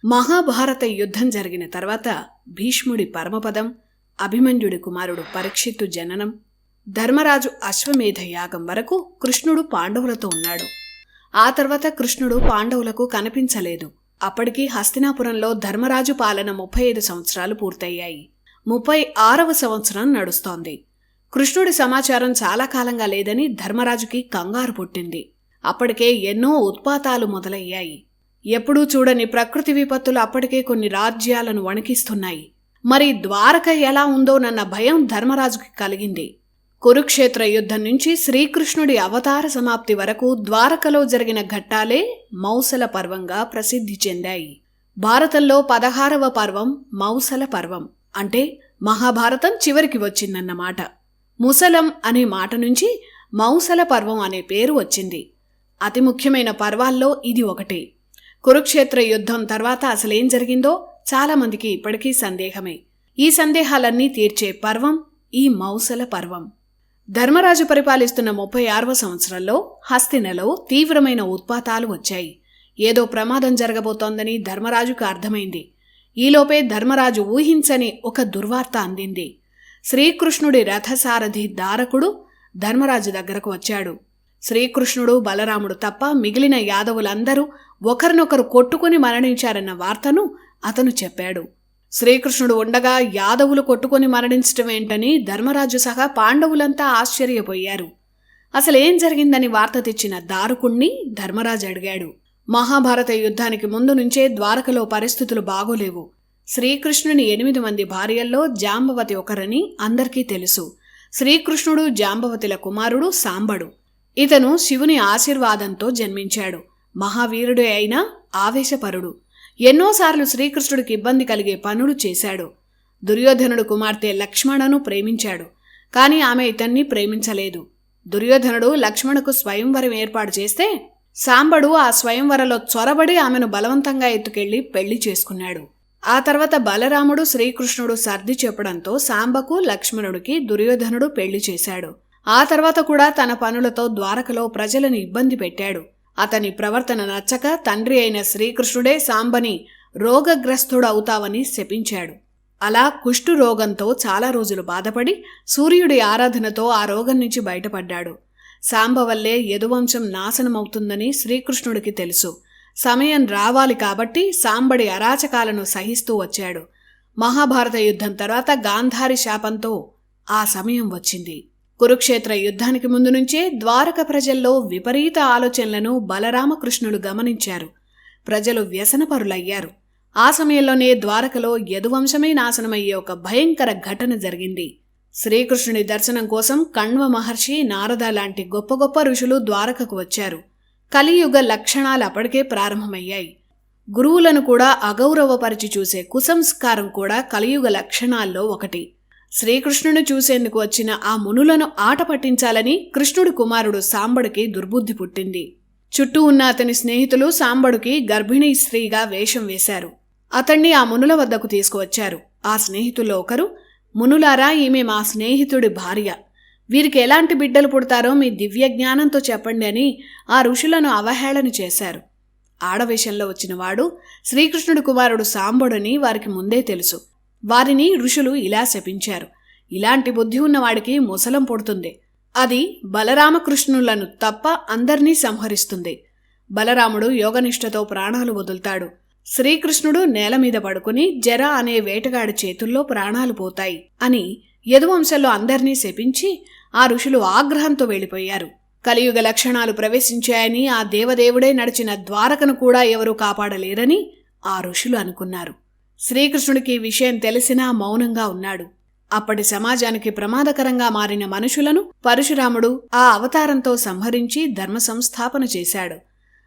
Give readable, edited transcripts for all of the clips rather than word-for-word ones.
మహాభారత యుద్ధం జరిగిన తర్వాత భీష్ముడి పరమపదం, అభిమన్యుడి కుమారుడు పరీక్షిత్తు జననం, ధర్మరాజు అశ్వమేధ యాగం వరకు కృష్ణుడు పాండవులతో ఉన్నాడు. ఆ తర్వాత కృష్ణుడు పాండవులకు కనిపించలేదు. అప్పటికి హస్తినాపురంలో ధర్మరాజు పాలన 35 సంవత్సరాలు పూర్తయ్యాయి. 36వ సంవత్సరం నడుస్తోంది. కృష్ణుడి సమాచారం చాలా కాలంగా లేదని ధర్మరాజుకి కంగారు పుట్టింది. అప్పటికే ఎన్నో ఉత్పాతాలు మొదలయ్యాయి. ఎప్పుడూ చూడని ప్రకృతి విపత్తులు అప్పటికే కొన్ని రాజ్యాలను వణికిస్తున్నాయి. మరి ద్వారక ఎలా ఉందోనన్న భయం ధర్మరాజుకి కలిగింది. కురుక్షేత్ర యుద్ధం నుంచి శ్రీకృష్ణుడి అవతార సమాప్తి వరకు ద్వారకలో జరిగిన ఘట్టాలే మౌసల పర్వంగా ప్రసిద్ధి చెందాయి. భారతంలో 16వ పర్వం మౌసల పర్వం. అంటే మహాభారతం చివరికి వచ్చిందన్నమాట. ముసలం అనే మాట నుంచి మౌసల పర్వం అనే పేరు వచ్చింది. అతి ముఖ్యమైన పర్వాల్లో ఇది ఒకటి. కురుక్షేత్ర యుద్ధం తర్వాత అసలేం జరిగిందో చాలామందికి ఇప్పటికీ సందేహమే. ఈ సందేహాలన్నీ తీర్చే పర్వం ఈ మౌసల పర్వం. ధర్మరాజు పరిపాలిస్తున్న 36వ సంవత్సరంలో హస్తినలో తీవ్రమైన ఉత్పాతాలు వచ్చాయి. ఏదో ప్రమాదం జరగబోతోందని ధర్మరాజుకు అర్థమైంది. ఈలోపే ధర్మరాజు ఊహించని ఒక దుర్వార్త అందింది. శ్రీకృష్ణుడి రథసారథి దారకుడు ధర్మరాజు దగ్గరకు వచ్చాడు. శ్రీకృష్ణుడు, బలరాముడు తప్ప మిగిలిన యాదవులందరూ ఒకరినొకరు కొట్టుకుని మరణించారన్న వార్తను అతను చెప్పాడు. శ్రీకృష్ణుడు ఉండగా యాదవులు కొట్టుకుని మరణించటమేంటని ధర్మరాజు సహా పాండవులంతా ఆశ్చర్యపోయారు. అసలేం జరిగిందని వార్త తెచ్చిన దారుకుణ్ణి ధర్మరాజు అడిగాడు. మహాభారత యుద్ధానికి ముందు నుంచే ద్వారకలో పరిస్థితులు బాగోలేవు. శ్రీకృష్ణుని 8 మంది భార్యల్లో జాంబవతి ఒకరని అందరికీ తెలుసు. శ్రీకృష్ణుడు జాంబవతిల కుమారుడు సాంబడు. ఇతను శివుని ఆశీర్వాదంతో జన్మించాడు. మహావీరుడే అయినా ఆవేశపరుడు. ఎన్నోసార్లు శ్రీకృష్ణుడికి ఇబ్బంది కలిగే పనులు చేశాడు. దుర్యోధనుడు కుమార్తె లక్ష్మణను ప్రేమించాడు. కాని ఆమె ఇతన్ని ప్రేమించలేదు. దుర్యోధనుడు లక్ష్మణకు స్వయంవరం ఏర్పాటు చేస్తే సాంబడు ఆ స్వయంవరలో చొరబడి ఆమెను బలవంతంగా ఎత్తుకెళ్లి పెళ్లి చేసుకున్నాడు. ఆ తర్వాత బలరాముడు, శ్రీకృష్ణుడు సర్ది చెప్పడంతో సాంబకు, లక్ష్మణుడికి దుర్యోధనుడు పెళ్లి చేశాడు. ఆ తర్వాత కూడా తన పనులతో ద్వారకలో ప్రజలను ఇబ్బంది పెట్టాడు. అతని ప్రవర్తన నచ్చక తండ్రి అయిన శ్రీకృష్ణుడే సాంబని రోగగ్రస్తుడవుతావని శపించాడు. అలా కుష్టు రోగంతో చాలా రోజులు బాధపడి సూర్యుడి ఆరాధనతో ఆ రోగం నుంచి బయటపడ్డాడు. సాంబ వల్లే యదువంశం నాశనమవుతుందని శ్రీకృష్ణుడికి తెలుసు. సమయం రావాలి కాబట్టి సాంబడి అరాచకాలను సహిస్తూ వచ్చాడు. మహాభారత యుద్ధం తర్వాత గాంధారి శాపంతో ఆ సమయం వచ్చింది. కురుక్షేత్ర యుద్ధానికి ముందు నుంచే ద్వారక ప్రజల్లో విపరీత ఆలోచనలను బలరామకృష్ణులు గమనించారు. ప్రజలు వ్యసనపరులయ్యారు. ఆ సమయంలోనే ద్వారకలో యదువంశమే నాశనమయ్యే ఒక భయంకర ఘటన జరిగింది. శ్రీకృష్ణుని దర్శనం కోసం కణ్వ మహర్షి, నారద లాంటి గొప్ప గొప్ప ఋషులు ద్వారకకు వచ్చారు. కలియుగ లక్షణాలు అప్పటికే ప్రారంభమయ్యాయి. గురువులను కూడా అగౌరవపరిచి చూసే కుసంస్కారం కూడా కలియుగ లక్షణాల్లో ఒకటి. శ్రీకృష్ణుని చూసేందుకు వచ్చిన ఆ మునులను ఆట పట్టించాలని కృష్ణుడి కుమారుడు సాంబడికి దుర్బుద్ధి పుట్టింది. చుట్టూ ఉన్న అతని స్నేహితులు సాంబడుకి గర్భిణీ స్త్రీగా వేషం వేశారు. అతణ్ణి ఆ మునుల వద్దకు తీసుకువచ్చారు. ఆ స్నేహితుల్లో ఒకరు, మునులారా, ఈమె మా స్నేహితుడి భార్య. వీరికి ఎలాంటి బిడ్డలు పుడతారో మీ దివ్య జ్ఞానంతో చెప్పండి అని ఆ ఋషులను అవహేళన చేశారు. ఆడవేషంలో వచ్చినవాడు శ్రీకృష్ణుడి కుమారుడు సాంబడుని వారికి ముందే తెలుసు. వారిని ఋషులు ఇలా శపించారు. ఇలాంటి బుద్ధి ఉన్నవాడికి ముసలం పుడుతుంది. అది బలరామకృష్ణులను తప్ప అందర్నీ సంహరిస్తుంది. బలరాముడు యోగనిష్టతో ప్రాణాలు వదులుతాడు. శ్రీకృష్ణుడు నేల మీద పడుకుని జర అనే వేటగాడి చేతుల్లో ప్రాణాలు పోతాయి అని యదువంశంలో అందర్నీ శపించి ఆ ఋషులు ఆగ్రహంతో వెళ్ళిపోయారు. కలియుగ లక్షణాలు ప్రవేశించాయని, ఆ దేవదేవుడే నడిచిన ద్వారకను కూడా ఎవరూ కాపాడలేరని ఆ ఋషులు అనుకున్నారు. శ్రీకృష్ణుడికి విషయం తెలిసినా మౌనంగా ఉన్నాడు. అప్పటి సమాజానికి ప్రమాదకరంగా మారిన మనుషులను పరశురాముడు ఆ అవతారంతో సంహరించి ధర్మ సంస్థాపన చేశాడు.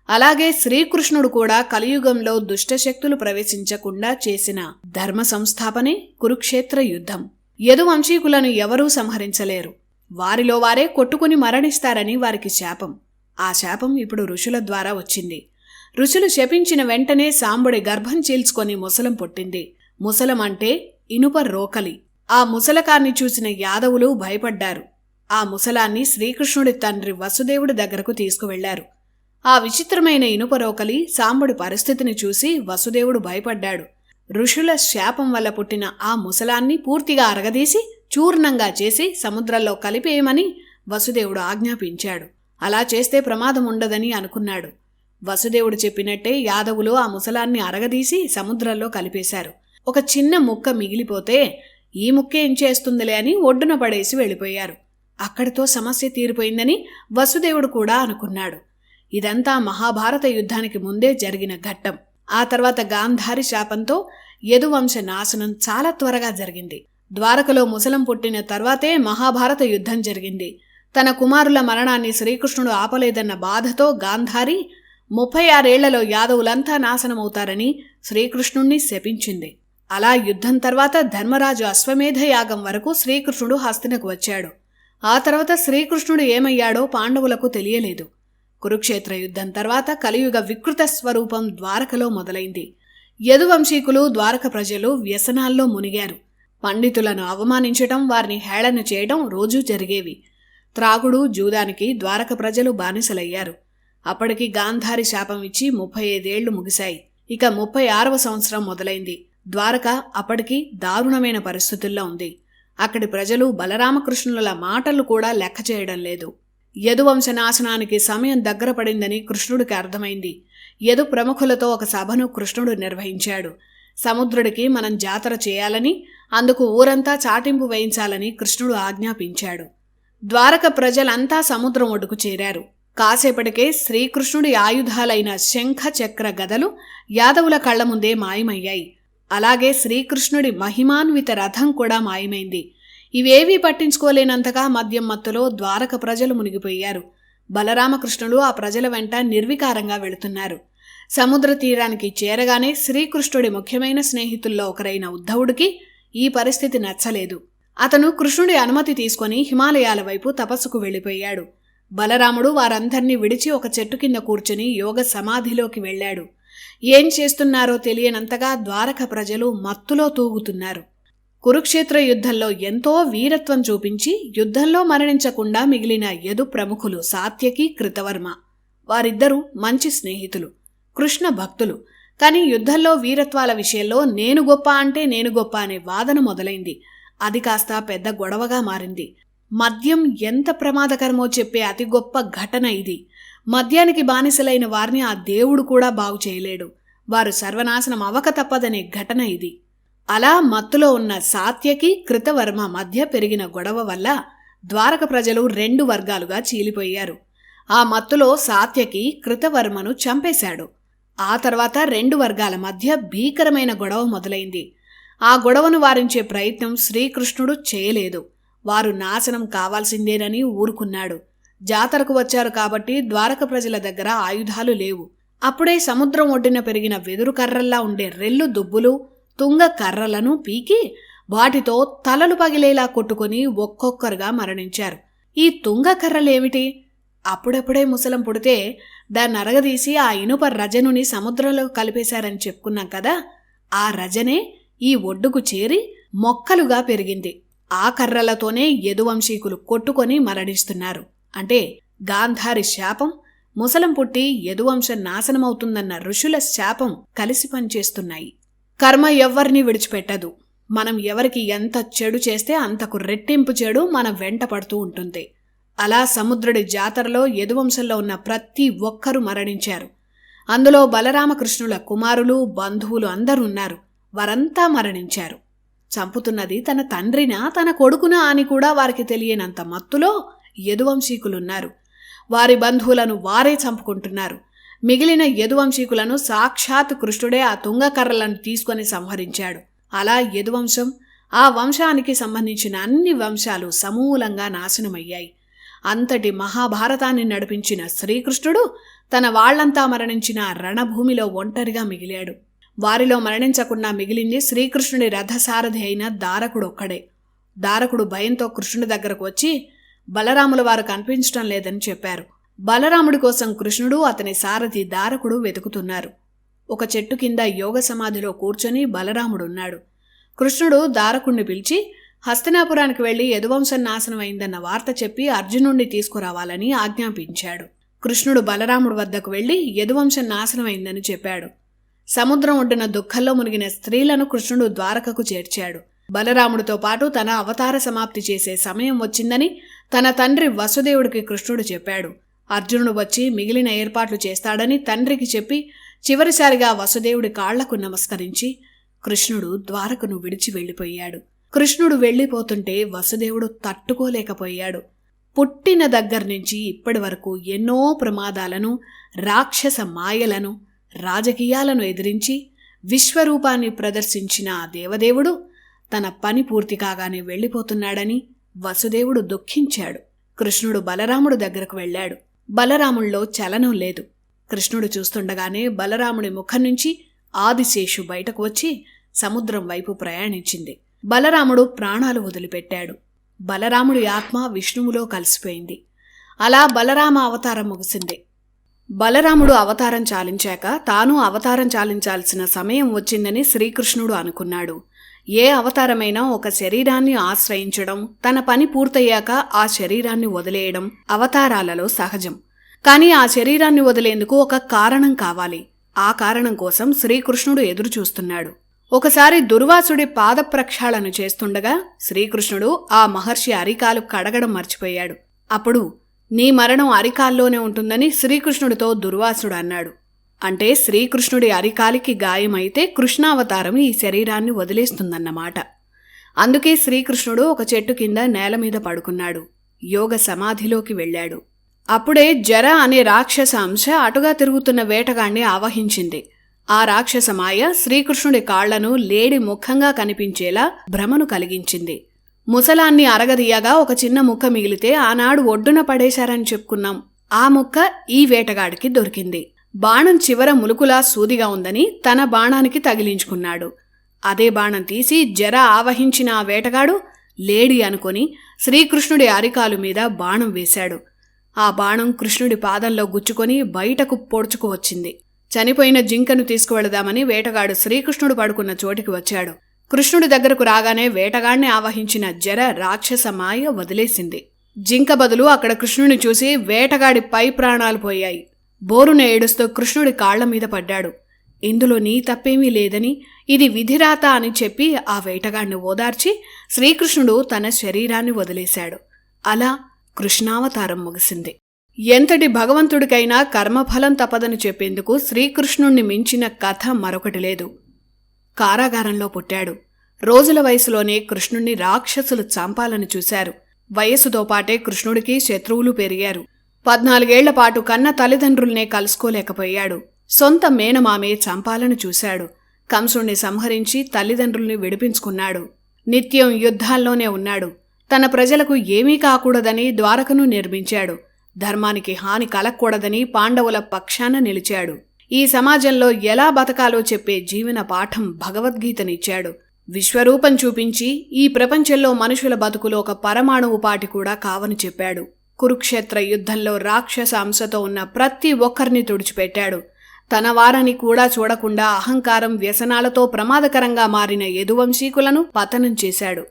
అలాగే శ్రీకృష్ణుడు కూడా కలియుగంలో దుష్టశక్తులు ప్రవేశించకుండా చేసిన ధర్మ సంస్థాపనే కురుక్షేత్ర యుద్ధం. యదువంశీకులను ఎవరూ సంహరించలేరు. వారిలో వారే కొట్టుకుని మరణిస్తారని వారికి శాపం. ఆ శాపం ఇప్పుడు ఋషుల ద్వారా వచ్చింది. ఋషులు శపించిన వెంటనే సాంబడి గర్భం చీల్చుకొని ముసలం పుట్టింది. ముసలం అంటే ఇనుప రోకలి. ఆ ముసలకాన్ని చూసిన యాదవులు భయపడ్డారు. ఆ ముసలాన్ని శ్రీకృష్ణుడి తండ్రి వసుదేవుడి దగ్గరకు తీసుకువెళ్లారు. ఆ విచిత్రమైన ఇనుపరోకలి సాంబడి పరిస్థితిని చూసి వసుదేవుడు భయపడ్డాడు. ఋషుల శాపం వల్ల పుట్టిన ఆ ముసలాన్ని పూర్తిగా అరగదీసి చూర్ణంగా చేసి సముద్రంలో కలిపేయమని వసుదేవుడు ఆజ్ఞాపించాడు. అలా చేస్తే ప్రమాదం ఉండదని అనుకున్నాడు. వసుదేవుడు చెప్పినట్టే యాదవులు ఆ ముసలాన్ని అరగదీసి సముద్రంలో కలిపేశారు. ఒక చిన్న ముక్క మిగిలిపోతే ఈ ముక్క ఏం చేస్తుందిలే అని ఒడ్డున పడేసి వెళ్ళిపోయారు. అక్కడితో సమస్య తీరిపోయిందని వసుదేవుడు కూడా అనుకున్నాడు. ఇదంతా మహాభారత యుద్ధానికి ముందే జరిగిన ఘట్టం. ఆ తర్వాత గాంధారి శాపంతో యదువంశ నాశనం చాలా త్వరగా జరిగింది. ద్వారకలో ముసలం పుట్టిన తర్వాతే మహాభారత యుద్ధం జరిగింది. తన కుమారుల మరణాన్ని శ్రీకృష్ణుడు ఆపలేదన్న బాధతో గాంధారి 36 ఏళ్లలో యాదవులంతా నాశనమవుతారని శ్రీకృష్ణుణ్ణి శపించింది. అలా యుద్ధం తర్వాత ధర్మరాజు అశ్వమేధ యాగం వరకు శ్రీకృష్ణుడు హస్తినకు వచ్చాడు. ఆ తర్వాత శ్రీకృష్ణుడు ఏమయ్యాడో పాండవులకు తెలియలేదు. కురుక్షేత్ర యుద్ధం తర్వాత కలియుగ వికృత స్వరూపం ద్వారకలో మొదలైంది. యదువంశీకులు ద్వారక ప్రజలు వ్యసనాల్లో మునిగారు. పండితులను అవమానించటం, వారిని హేళన చేయడం రోజూ జరిగేవి. త్రాగుడు, జూదానికి ద్వారక ప్రజలు బానిసలయ్యారు. అప్పటికి గాంధారి శాపం ఇచ్చి 35 ఏళ్లు ముగిశాయి. ఇక 36వ సంవత్సరం మొదలైంది. ద్వారక అప్పటికి దారుణమైన పరిస్థితుల్లో ఉంది. అక్కడి ప్రజలు బలరామకృష్ణుల మాటలు కూడా లెక్క చేయడం లేదు. యదువంశ నాశనానికి సమయం దగ్గర పడిందని కృష్ణుడికి అర్థమైంది. యదు ప్రముఖులతో ఒక సభను కృష్ణుడు నిర్వహించాడు. సముద్రుడికి మనం జాతర చేయాలని, అందుకు ఊరంతా చాటింపు వేయించాలని కృష్ణుడు ఆజ్ఞాపించాడు. ద్వారక ప్రజలంతా సముద్రం ఒడ్డుకు చేరారు. కాసేపటికే శ్రీకృష్ణుడి ఆయుధాలైన శంఖ, చక్ర, గదలు యాదవుల కళ్ల ముందే మాయమయ్యాయి. అలాగే శ్రీకృష్ణుడి మహిమాన్విత రథం కూడా మాయమైంది. ఇవేవీ పట్టించుకోలేనంతగా మద్యం మత్తులో ద్వారక ప్రజలు మునిగిపోయారు. బలరామకృష్ణుడు ఆ ప్రజల వెంట నిర్వికారంగా వెళుతున్నారు. సముద్ర తీరానికి చేరగానే శ్రీకృష్ణుడి ముఖ్యమైన స్నేహితుల్లో ఒకరైన ఉద్ధవుడికి ఈ పరిస్థితి నచ్చలేదు. అతను కృష్ణుడి అనుమతి తీసుకుని హిమాలయాల వైపు తపస్సుకు వెళ్ళిపోయాడు. బలరాముడు వారందర్నీ విడిచి ఒక చెట్టు కింద కూర్చుని యోగ సమాధిలోకి వెళ్ళాడు. ఏం చేస్తున్నారో తెలియనంతగా ద్వారక ప్రజలు మత్తులో తూగుతున్నారు. కురుక్షేత్ర యుద్ధంలో ఎంతో వీరత్వం చూపించి యుద్ధంలో మరణించకుండా మిగిలిన యదు ప్రముఖులు సాత్యకి, కృతవర్మ. వారిద్దరూ మంచి స్నేహితులు, కృష్ణ భక్తులు. కానీ యుద్ధంలో వీరత్వాల విషయంలో నేను గొప్ప అంటే నేను గొప్ప అనే వాదన మొదలైంది. అది కాస్త పెద్ద గొడవగా మారింది. మద్యం ఎంత ప్రమాదకరమో చెప్పే అతి గొప్ప ఘటన ఇది. మద్యానికి బానిసలైన వారిని ఆ దేవుడు కూడా బాగు చేయలేడు. వారు సర్వనాశనం అవక తప్పదనే ఘటన ఇది. అలా మత్తులో ఉన్న సాత్యకి, కృతవర్మ మధ్య పెరిగిన గొడవ వల్ల ద్వారక ప్రజలు 2 వర్గాలుగా చీలిపోయారు. ఆ మత్తులో సాత్యకి కృతవర్మను చంపేశాడు. ఆ తర్వాత 2 వర్గాల మధ్య భీకరమైన గొడవ మొదలైంది. ఆ గొడవను వారించే ప్రయత్నం శ్రీకృష్ణుడు చేయలేదు. వారు నాశనం కావాల్సిందేనని ఊరుకున్నాడు. జాతరకు వచ్చారు కాబట్టి ద్వారక ప్రజల దగ్గర ఆయుధాలు లేవు. అప్పుడే సముద్రం ఒడ్డున పెరిగిన వెదురు కర్రల్లా ఉండే రెల్లు దుబ్బులు, తుంగ కర్రలను పీకి వాటితో తలలు పగిలేలా కొట్టుకుని ఒక్కొక్కరుగా మరణించారు. ఈ తుంగ కర్రలేమిటి? అప్పుడప్పుడే ముసలం పుడితే దాన్ని అరగదీసి ఆ ఇనుప రజనుని సముద్రంలో కలిపేశారని చెప్పుకున్నాం కదా. ఆ రజనే ఈ ఒడ్డుకు చేరి మొక్కలుగా పెరిగింది. ఆ కర్రలతోనే యదువంశీకులు కొట్టుకొని మరణిస్తున్నారు. అంటే గాంధారి శాపం, ముసలం పుట్టి యదువంశం నాశనమవుతుందన్న ఋషుల శాపం కలిసి పనిచేస్తున్నాయి. కర్మ ఎవ్వరినీ విడిచిపెట్టదు. మనం ఎవరికి ఎంత చెడు చేస్తే అంతకు రెట్టింపు చెడు మన వెంట పడుతూ ఉంటుంది. అలా సముద్రుడి జాతరలో యదువంశంలో ఉన్న ప్రతి ఒక్కరూ మరణించారు. అందులో బలరామకృష్ణుల కుమారులు, బంధువులు అందరున్నారు. వారంతా మరణించారు. చంపుతున్నది తన తండ్రినా, తన కొడుకునా అని కూడా వారికి తెలియనంత మత్తులో యదువంశీకులున్నారు. వారి బంధువులను వారే చంపుకుంటున్నారు. మిగిలిన యదువంశీకులను సాక్షాత్ కృష్ణుడే ఆ తుంగకర్రలను తీసుకొని సంహరించాడు. అలా యదువంశం, ఆ వంశానికి సంబంధించిన అన్ని వంశాలు సమూలంగా నాశనమయ్యాయి. అంతటి మహాభారతాన్ని నడిపించిన శ్రీకృష్ణుడు తన వాళ్లంతా మరణించిన రణభూమిలో ఒంటరిగా మిగిలాడు. వారిలో మరణించకుండా మిగిలింది శ్రీకృష్ణుడి రథసారథి అయిన దారకుడొక్కడే. దారకుడు భయంతో కృష్ణుడి దగ్గరకు వచ్చి బలరాముల వారు కనిపించడం లేదని చెప్పారు. బలరాముడి కోసం కృష్ణుడు, అతని సారథి దారకుడు వెతుకుతున్నారు. ఒక చెట్టు కింద యోగ సమాధిలో కూర్చొని బలరాముడున్నాడు. కృష్ణుడు దారకుణ్ణి పిలిచి హస్తినాపురానికి వెళ్లి యదువంశం నాశనం అయిందన్న వార్త చెప్పి అర్జునుణ్ణి తీసుకురావాలని ఆజ్ఞాపించాడు. కృష్ణుడు బలరాముడి వద్దకు వెళ్లి యదువంశం నాశనమైందని చెప్పాడు. సముద్రం ఒడ్డున దుఃఖంలో మునిగిన స్త్రీలను కృష్ణుడు ద్వారకకు చేర్చాడు. బలరాముడితో పాటు తన అవతార సమాప్తి చేసే సమయం వచ్చిందని తన తండ్రి వసుదేవుడికి కృష్ణుడు చెప్పాడు. అర్జునుడు వచ్చి మిగిలిన ఏర్పాట్లు చేస్తాడని తండ్రికి చెప్పి చివరిసారిగా వసుదేవుడి కాళ్లకు నమస్కరించి కృష్ణుడు ద్వారకను విడిచి వెళ్లిపోయాడు. కృష్ణుడు వెళ్లిపోతుంటే వసుదేవుడు తట్టుకోలేకపోయాడు. పుట్టిన దగ్గర్నుంచి ఇప్పటి వరకు ఎన్నో ప్రమాదాలను, రాక్షస మాయలను, రాజకీయాలను ఎదిరించి విశ్వరూపాన్ని ప్రదర్శించిన ఆ దేవదేవుడు తన పని పూర్తి కాగానే వెళ్లిపోతున్నాడని వసుదేవుడు దుఃఖించాడు. కృష్ణుడు బలరాముడు దగ్గరకు వెళ్లాడు. బలరాముల్లో చలనం లేదు. కృష్ణుడు చూస్తుండగానే బలరాముడి ముఖం నుంచి ఆదిశేషు బయటకు వచ్చి సముద్రం వైపు ప్రయాణించింది. బలరాముడు ప్రాణాలు వదిలిపెట్టాడు. బలరాముడి ఆత్మ విష్ణువులో కలిసిపోయింది. అలా బలరామ అవతారం ముగిసింది. బలరాముడు అవతారం చాలించాక తాను అవతారం చాలించాల్సిన సమయం వచ్చిందని శ్రీకృష్ణుడు అనుకున్నాడు. ఏ అవతారమైనా ఒక శరీరాన్ని ఆశ్రయించడం, తన పని పూర్తయ్యాక ఆ శరీరాన్ని వదిలేయడం అవతారాలలో సహజం. కానీ ఆ శరీరాన్ని వదిలేందుకు ఒక కారణం కావాలి. ఆ కారణం కోసం శ్రీకృష్ణుడు ఎదురుచూస్తున్నాడు. ఒకసారి దుర్వాసుడి పాద ప్రక్షాళన చేస్తుండగా శ్రీకృష్ణుడు ఆ మహర్షి అరికాలు కడగడం మర్చిపోయాడు. అప్పుడు నీ మరణం అరికాల్లోనే ఉంటుందని శ్రీకృష్ణుడితో దుర్వాసుడు అన్నాడు. అంటే శ్రీకృష్ణుడి అరికాలికి గాయమైతే కృష్ణావతారం ఈ శరీరాన్ని వదిలేస్తుందన్నమాట. అందుకే శ్రీకృష్ణుడు ఒక చెట్టు కింద నేల మీద పడుకున్నాడు. యోగ సమాధిలోకి వెళ్ళాడు. అప్పుడే జర అనే రాక్షస అంశ అటుగా తిరుగుతున్న వేటగాణ్ణి ఆవహించింది. ఆ రాక్షస మాయ శ్రీకృష్ణుడి కాళ్లను లేడి ముఖంగా కనిపించేలా భ్రమను కలిగించింది. ముసలాన్ని అరగదీయగా ఒక చిన్న ముక్క మిగిలితే ఆనాడు ఒడ్డున పడేశారని చెప్పుకున్నాం. ఆ ముక్క ఈ వేటగాడికి దొరికింది. బాణం చివర ములుకులా సూదిగా ఉందని తన బాణానికి తగిలించుకున్నాడు. అదే బాణం తీసి జర ఆవహించిన ఆ వేటగాడు లేడి అనుకొని శ్రీకృష్ణుడి అరికాలు మీద బాణం వేశాడు. ఆ బాణం కృష్ణుడి పాదంలో గుచ్చుకొని బయటకు పొడుచుకు వచ్చింది. చనిపోయిన జింకను తీసుకువెళదామని వేటగాడు శ్రీకృష్ణుడు పడుకున్న చోటికి వచ్చాడు. కృష్ణుడి దగ్గరకు రాగానే వేటగాడిని ఆవహించిన జర రాక్షస మాయ వదిలేసింది. జింక బదులు అక్కడ కృష్ణుని చూసి వేటగాడి పై ప్రాణాలు పోయాయి. బోరున ఏడుస్తూ కృష్ణుడి కాళ్ల మీద పడ్డాడు. ఇందులో నీ తప్పేమీ లేదని, ఇది విధిరాత అని చెప్పి ఆ వేటగాడిని ఓదార్చి శ్రీకృష్ణుడు తన శరీరాన్ని వదిలేశాడు. అలా కృష్ణావతారం ముగిసింది. ఎంతటి భగవంతుడికైనా కర్మఫలం తప్పదని చెప్పేందుకు శ్రీకృష్ణుణ్ణి మించిన కథ మరొకటి లేదు. కారాగారంలో పుట్టాడు. రోజుల వయసులోనే కృష్ణుణ్ణి రాక్షసులు చంపాలని చూశారు. వయస్సుతో పాటే కృష్ణుడికి శత్రువులు పెరిగారు. 14 ఏళ్ల పాటు కన్న తల్లిదండ్రుల్నే కలుసుకోలేకపోయాడు. సొంత మేనమామే చంపాలని చూశాడు. కంసుణ్ణి సంహరించి తల్లిదండ్రుల్ని విడిపించుకున్నాడు. నిత్యం యుద్ధాల్లోనే ఉన్నాడు. తన ప్రజలకు ఏమీ కాకూడదని ద్వారకను నిర్మించాడు. ధర్మానికి హాని కలగకూడదని పాండవుల పక్షాన నిలిచాడు. ఈ సమాజంలో ఎలా బతకాలో చెప్పే జీవన పాఠం భగవద్గీతనిచ్చాడు. విశ్వరూపం చూపించి ఈ ప్రపంచంలో మనుషుల బతుకులో ఒక పరమాణువు పాటి కూడా కావని చెప్పాడు. కురుక్షేత్ర యుద్ధంలో రాక్షస అంశతో ఉన్న ప్రతి ఒక్కరిని తుడిచిపెట్టాడు. తన వారని కూడా చూడకుండా అహంకారం, వ్యసనాలతో ప్రమాదకరంగా మారిన యదువంశీకులను పతనం చేశాడు.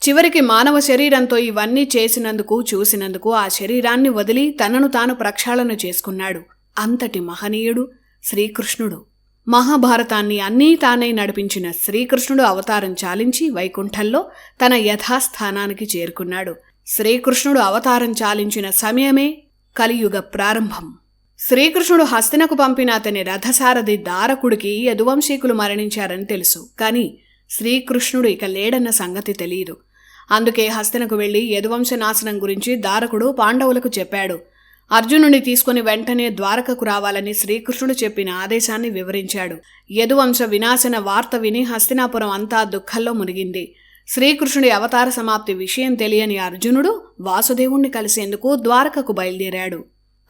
చివరికి మానవ శరీరంతో ఇవన్నీ చేసినందుకు, చూసినందుకు ఆ శరీరాన్ని వదిలి తనను తాను ప్రక్షాళన చేసుకున్నాడు. అంతటి మహనీయుడు శ్రీకృష్ణుడు. మహాభారతాన్ని అన్నీ తానే నడిపించిన శ్రీకృష్ణుడు అవతారం చాలించి వైకుంఠంలో తన యథాస్థానానికి చేరుకున్నాడు. శ్రీకృష్ణుడు అవతారం చాలించిన సమయమే కలియుగ ప్రారంభం. శ్రీకృష్ణుడు హస్తినకు పంపిన అతని రథసారథి దారకుడికి యదువంశీకులు మరణించారని తెలుసు. కాని శ్రీకృష్ణుడు ఇక లేడన్న సంగతి తెలియదు. అందుకే హస్తినకు వెళ్లి యదువంశ నాశనం గురించి దారకుడు పాండవులకు చెప్పాడు. అర్జునుని తీసుకుని వెంటనే ద్వారకకు రావాలని శ్రీకృష్ణుడు చెప్పిన ఆదేశాన్ని వివరించాడు. యదువంశ వినాశన వార్త విని హస్తినాపురం అంతా దుఃఖంలో మునిగింది. శ్రీకృష్ణుడి అవతార సమాప్తి విషయం తెలియని అర్జునుడు వాసుదేవుణ్ణి కలిసేందుకు ద్వారకకు బయలుదేరాడు.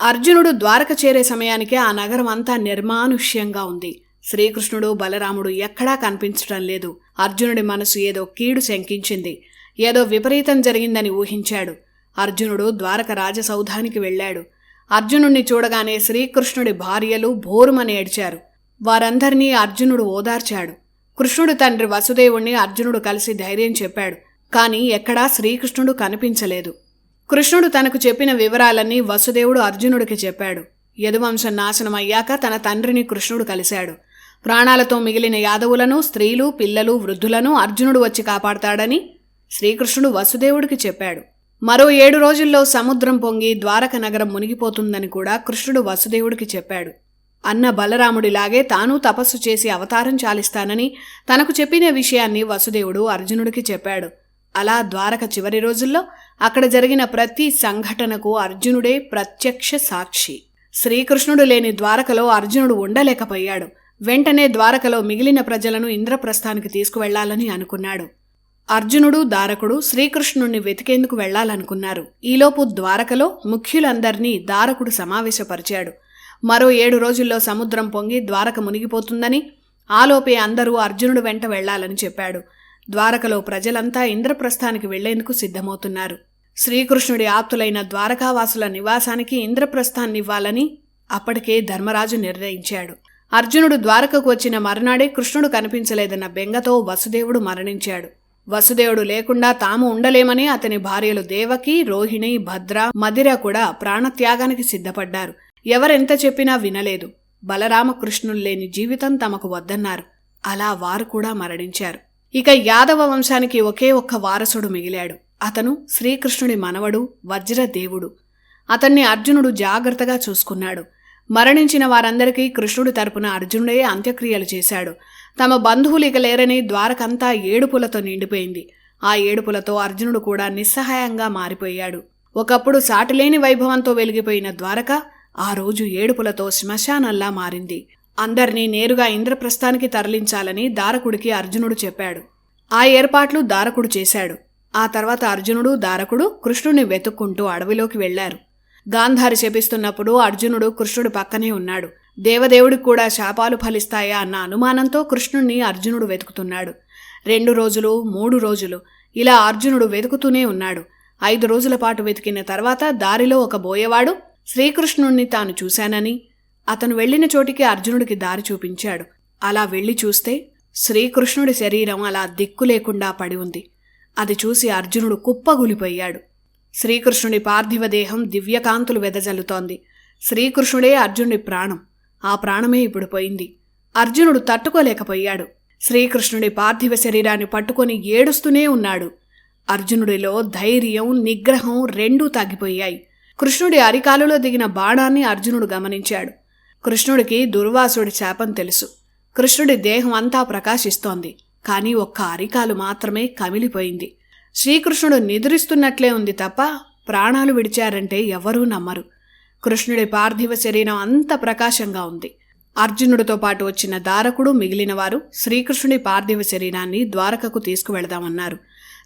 అర్జునుడు ద్వారక చేరే సమయానికి ఆ నగరం అంతా నిర్మానుష్యంగా ఉంది. శ్రీకృష్ణుడు, బలరాముడు ఎక్కడా కనిపించటం లేదు. అర్జునుడి మనసు ఏదో కీడు శంకించింది. ఏదో విపరీతం జరిగిందని ఊహించాడు. అర్జునుడు ద్వారక రాజసౌధానికి వెళ్లాడు. అర్జునుణ్ణి చూడగానే శ్రీకృష్ణుడి భార్యలు భోరుమని ఏడ్చారు. వారందరినీ అర్జునుడు ఓదార్చాడు. కృష్ణుడి తండ్రి వసుదేవుణ్ణి అర్జునుడు కలిసి ధైర్యం చెప్పాడు. కాని ఎక్కడా శ్రీకృష్ణుడు కనిపించలేదు. కృష్ణుడు తనకు చెప్పిన వివరాలన్నీ వసుదేవుడు అర్జునుడికి చెప్పాడు. యదువంశం నాశనమయ్యాక తన తండ్రిని కృష్ణుడు కలిశాడు. ప్రాణాలతో మిగిలిన యాదవులను, స్త్రీలు, పిల్లలు, వృద్ధులను అర్జునుడు వచ్చి కాపాడతాడని శ్రీకృష్ణుడు వసుదేవుడికి చెప్పాడు. మరో 7 రోజుల్లో సముద్రం పొంగి ద్వారక నగరం మునిగిపోతుందని కూడా కృష్ణుడు వసుదేవుడికి చెప్పాడు. అన్న బలరాముడిలాగే తాను తపస్సు చేసి అవతారం చాలిస్తానని తనకు చెప్పిన విషయాన్ని వసుదేవుడు అర్జునుడికి చెప్పాడు. అలా ద్వారక చివరి రోజుల్లో అక్కడ జరిగిన ప్రతి సంఘటనకు అర్జునుడే ప్రత్యక్ష సాక్షి. శ్రీకృష్ణుడు లేని ద్వారకలో అర్జునుడు ఉండలేకపోయాడు. వెంటనే ద్వారకలో మిగిలిన ప్రజలను ఇంద్రప్రస్థానికి తీసుకువెళ్లాలని అనుకున్నాడు. అర్జునుడు, దారకుడు శ్రీకృష్ణుణ్ణి వెతికేందుకు వెళ్లాలనుకున్నారు. ఈలోపు ద్వారకలో ముఖ్యులందర్నీ దారకుడు సమావేశపరిచాడు. మరో 7 రోజుల్లో సముద్రం పొంగి ద్వారక మునిగిపోతుందని, ఆలోపే అందరూ అర్జునుడు వెంట వెళ్లాలని చెప్పాడు. ద్వారకలో ప్రజలంతా ఇంద్రప్రస్థానికి వెళ్లేందుకు సిద్ధమవుతున్నారు. శ్రీకృష్ణుడి ఆప్తులైన ద్వారకావాసుల నివాసానికి ఇంద్రప్రస్థాన్నివ్వాలని అప్పటికే ధర్మరాజు నిర్ణయించాడు. అర్జునుడు ద్వారకకు వచ్చిన మరునాడే కృష్ణుడు కనిపించలేదన్న బెంగతో వసుదేవుడు మరణించాడు. వసుదేవుడు లేకుండా తాము ఉండలేమని అతని భార్యలు దేవకి, రోహిణి, భద్ర, మదిర కూడా ప్రాణత్యాగానికి సిద్ధపడ్డారు. ఎవరెంత చెప్పినా వినలేదు. బలరామకృష్ణులు లేని జీవితం తమకు వద్దన్నారు. అలా వారు కూడా మరణించారు. ఇక యాదవ వంశానికి ఒకే ఒక్క వారసుడు మిగిలాడు. అతను శ్రీకృష్ణుడి మనవడు వజ్రదేవుడు. అతన్ని అర్జునుడు జాగ్రత్తగా చూసుకున్నాడు. మరణించిన వారందరికీ కృష్ణుడి తరపున అర్జునుడే అంత్యక్రియలు చేశాడు. తమ బంధువులు ఇక లేరని ద్వారకంతా ఏడుపులతో నిండిపోయింది. ఆ ఏడుపులతో అర్జునుడు కూడా నిస్సహాయంగా మారిపోయాడు. ఒకప్పుడు సాటిలేని వైభవంతో వెలిగిపోయిన ద్వారక ఆ రోజు ఏడుపులతో శ్మశానల్లా మారింది. అందర్నీ నేరుగా ఇంద్రప్రస్థానికి తరలించాలని దారకుడికి అర్జునుడు చెప్పాడు. ఆ ఏర్పాట్లు దారకుడు చేశాడు. ఆ తర్వాత అర్జునుడు, దారకుడు కృష్ణుడిని వెతుక్కుంటూ అడవిలోకి వెళ్లారు. గాంధారి శపిస్తున్నప్పుడు అర్జునుడు కృష్ణుడి పక్కనే ఉన్నాడు. దేవదేవుడికి కూడా శాపాలు ఫలిస్తాయా అన్న అనుమానంతో కృష్ణుణ్ణి అర్జునుడు వెతుకుతున్నాడు. 2 రోజులు, 3 రోజులు ఇలా అర్జునుడు వెతుకుతూనే ఉన్నాడు. 5 రోజుల పాటు వెతికిన తర్వాత దారిలో ఒక బోయవాడు శ్రీకృష్ణుణ్ణి తాను చూశానని, అతను వెళ్లిన చోటికి అర్జునుడికి దారి చూపించాడు. అలా వెళ్లి చూస్తే శ్రీకృష్ణుడి శరీరం అలా దిక్కు లేకుండా పడి ఉంది. అది చూసి అర్జునుడు కుప్పగూలిపోయాడు. శ్రీకృష్ణుడి పార్థివ దేహం దివ్యకాంతులు వెదజల్లుతోంది. శ్రీకృష్ణుడే అర్జునుడి ప్రాణం. ఆ ప్రాణమే ఇప్పుడు పోయింది. అర్జునుడు తట్టుకోలేకపోయాడు. శ్రీకృష్ణుడి పార్థివ శరీరాన్ని పట్టుకొని ఏడుస్తూనే ఉన్నాడు. అర్జునుడిలో ధైర్యం, నిగ్రహం రెండూ తగ్గిపోయాయి. కృష్ణుడి అరికాలులో దిగిన బాణాన్ని అర్జునుడు గమనించాడు. కృష్ణుడికి దుర్వాసుడి శాపం తెలుసు. కృష్ణుడి దేహం అంతా ప్రకాశిస్తోంది. కానీ ఒక్క అరికాలు మాత్రమే కమిలిపోయింది. శ్రీకృష్ణుడు నిద్రిస్తున్నట్లే ఉంది తప్ప ప్రాణాలు విడిచారంటే ఎవరూ నమ్మరు. కృష్ణుడి పార్థివ శరీరం అంత ప్రకాశంగా ఉంది. అర్జునుడితో పాటు వచ్చిన దారకుడు, మిగిలినవారు శ్రీకృష్ణుడి పార్థివ శరీరాన్ని ద్వారకకు తీసుకువెళదామన్నారు.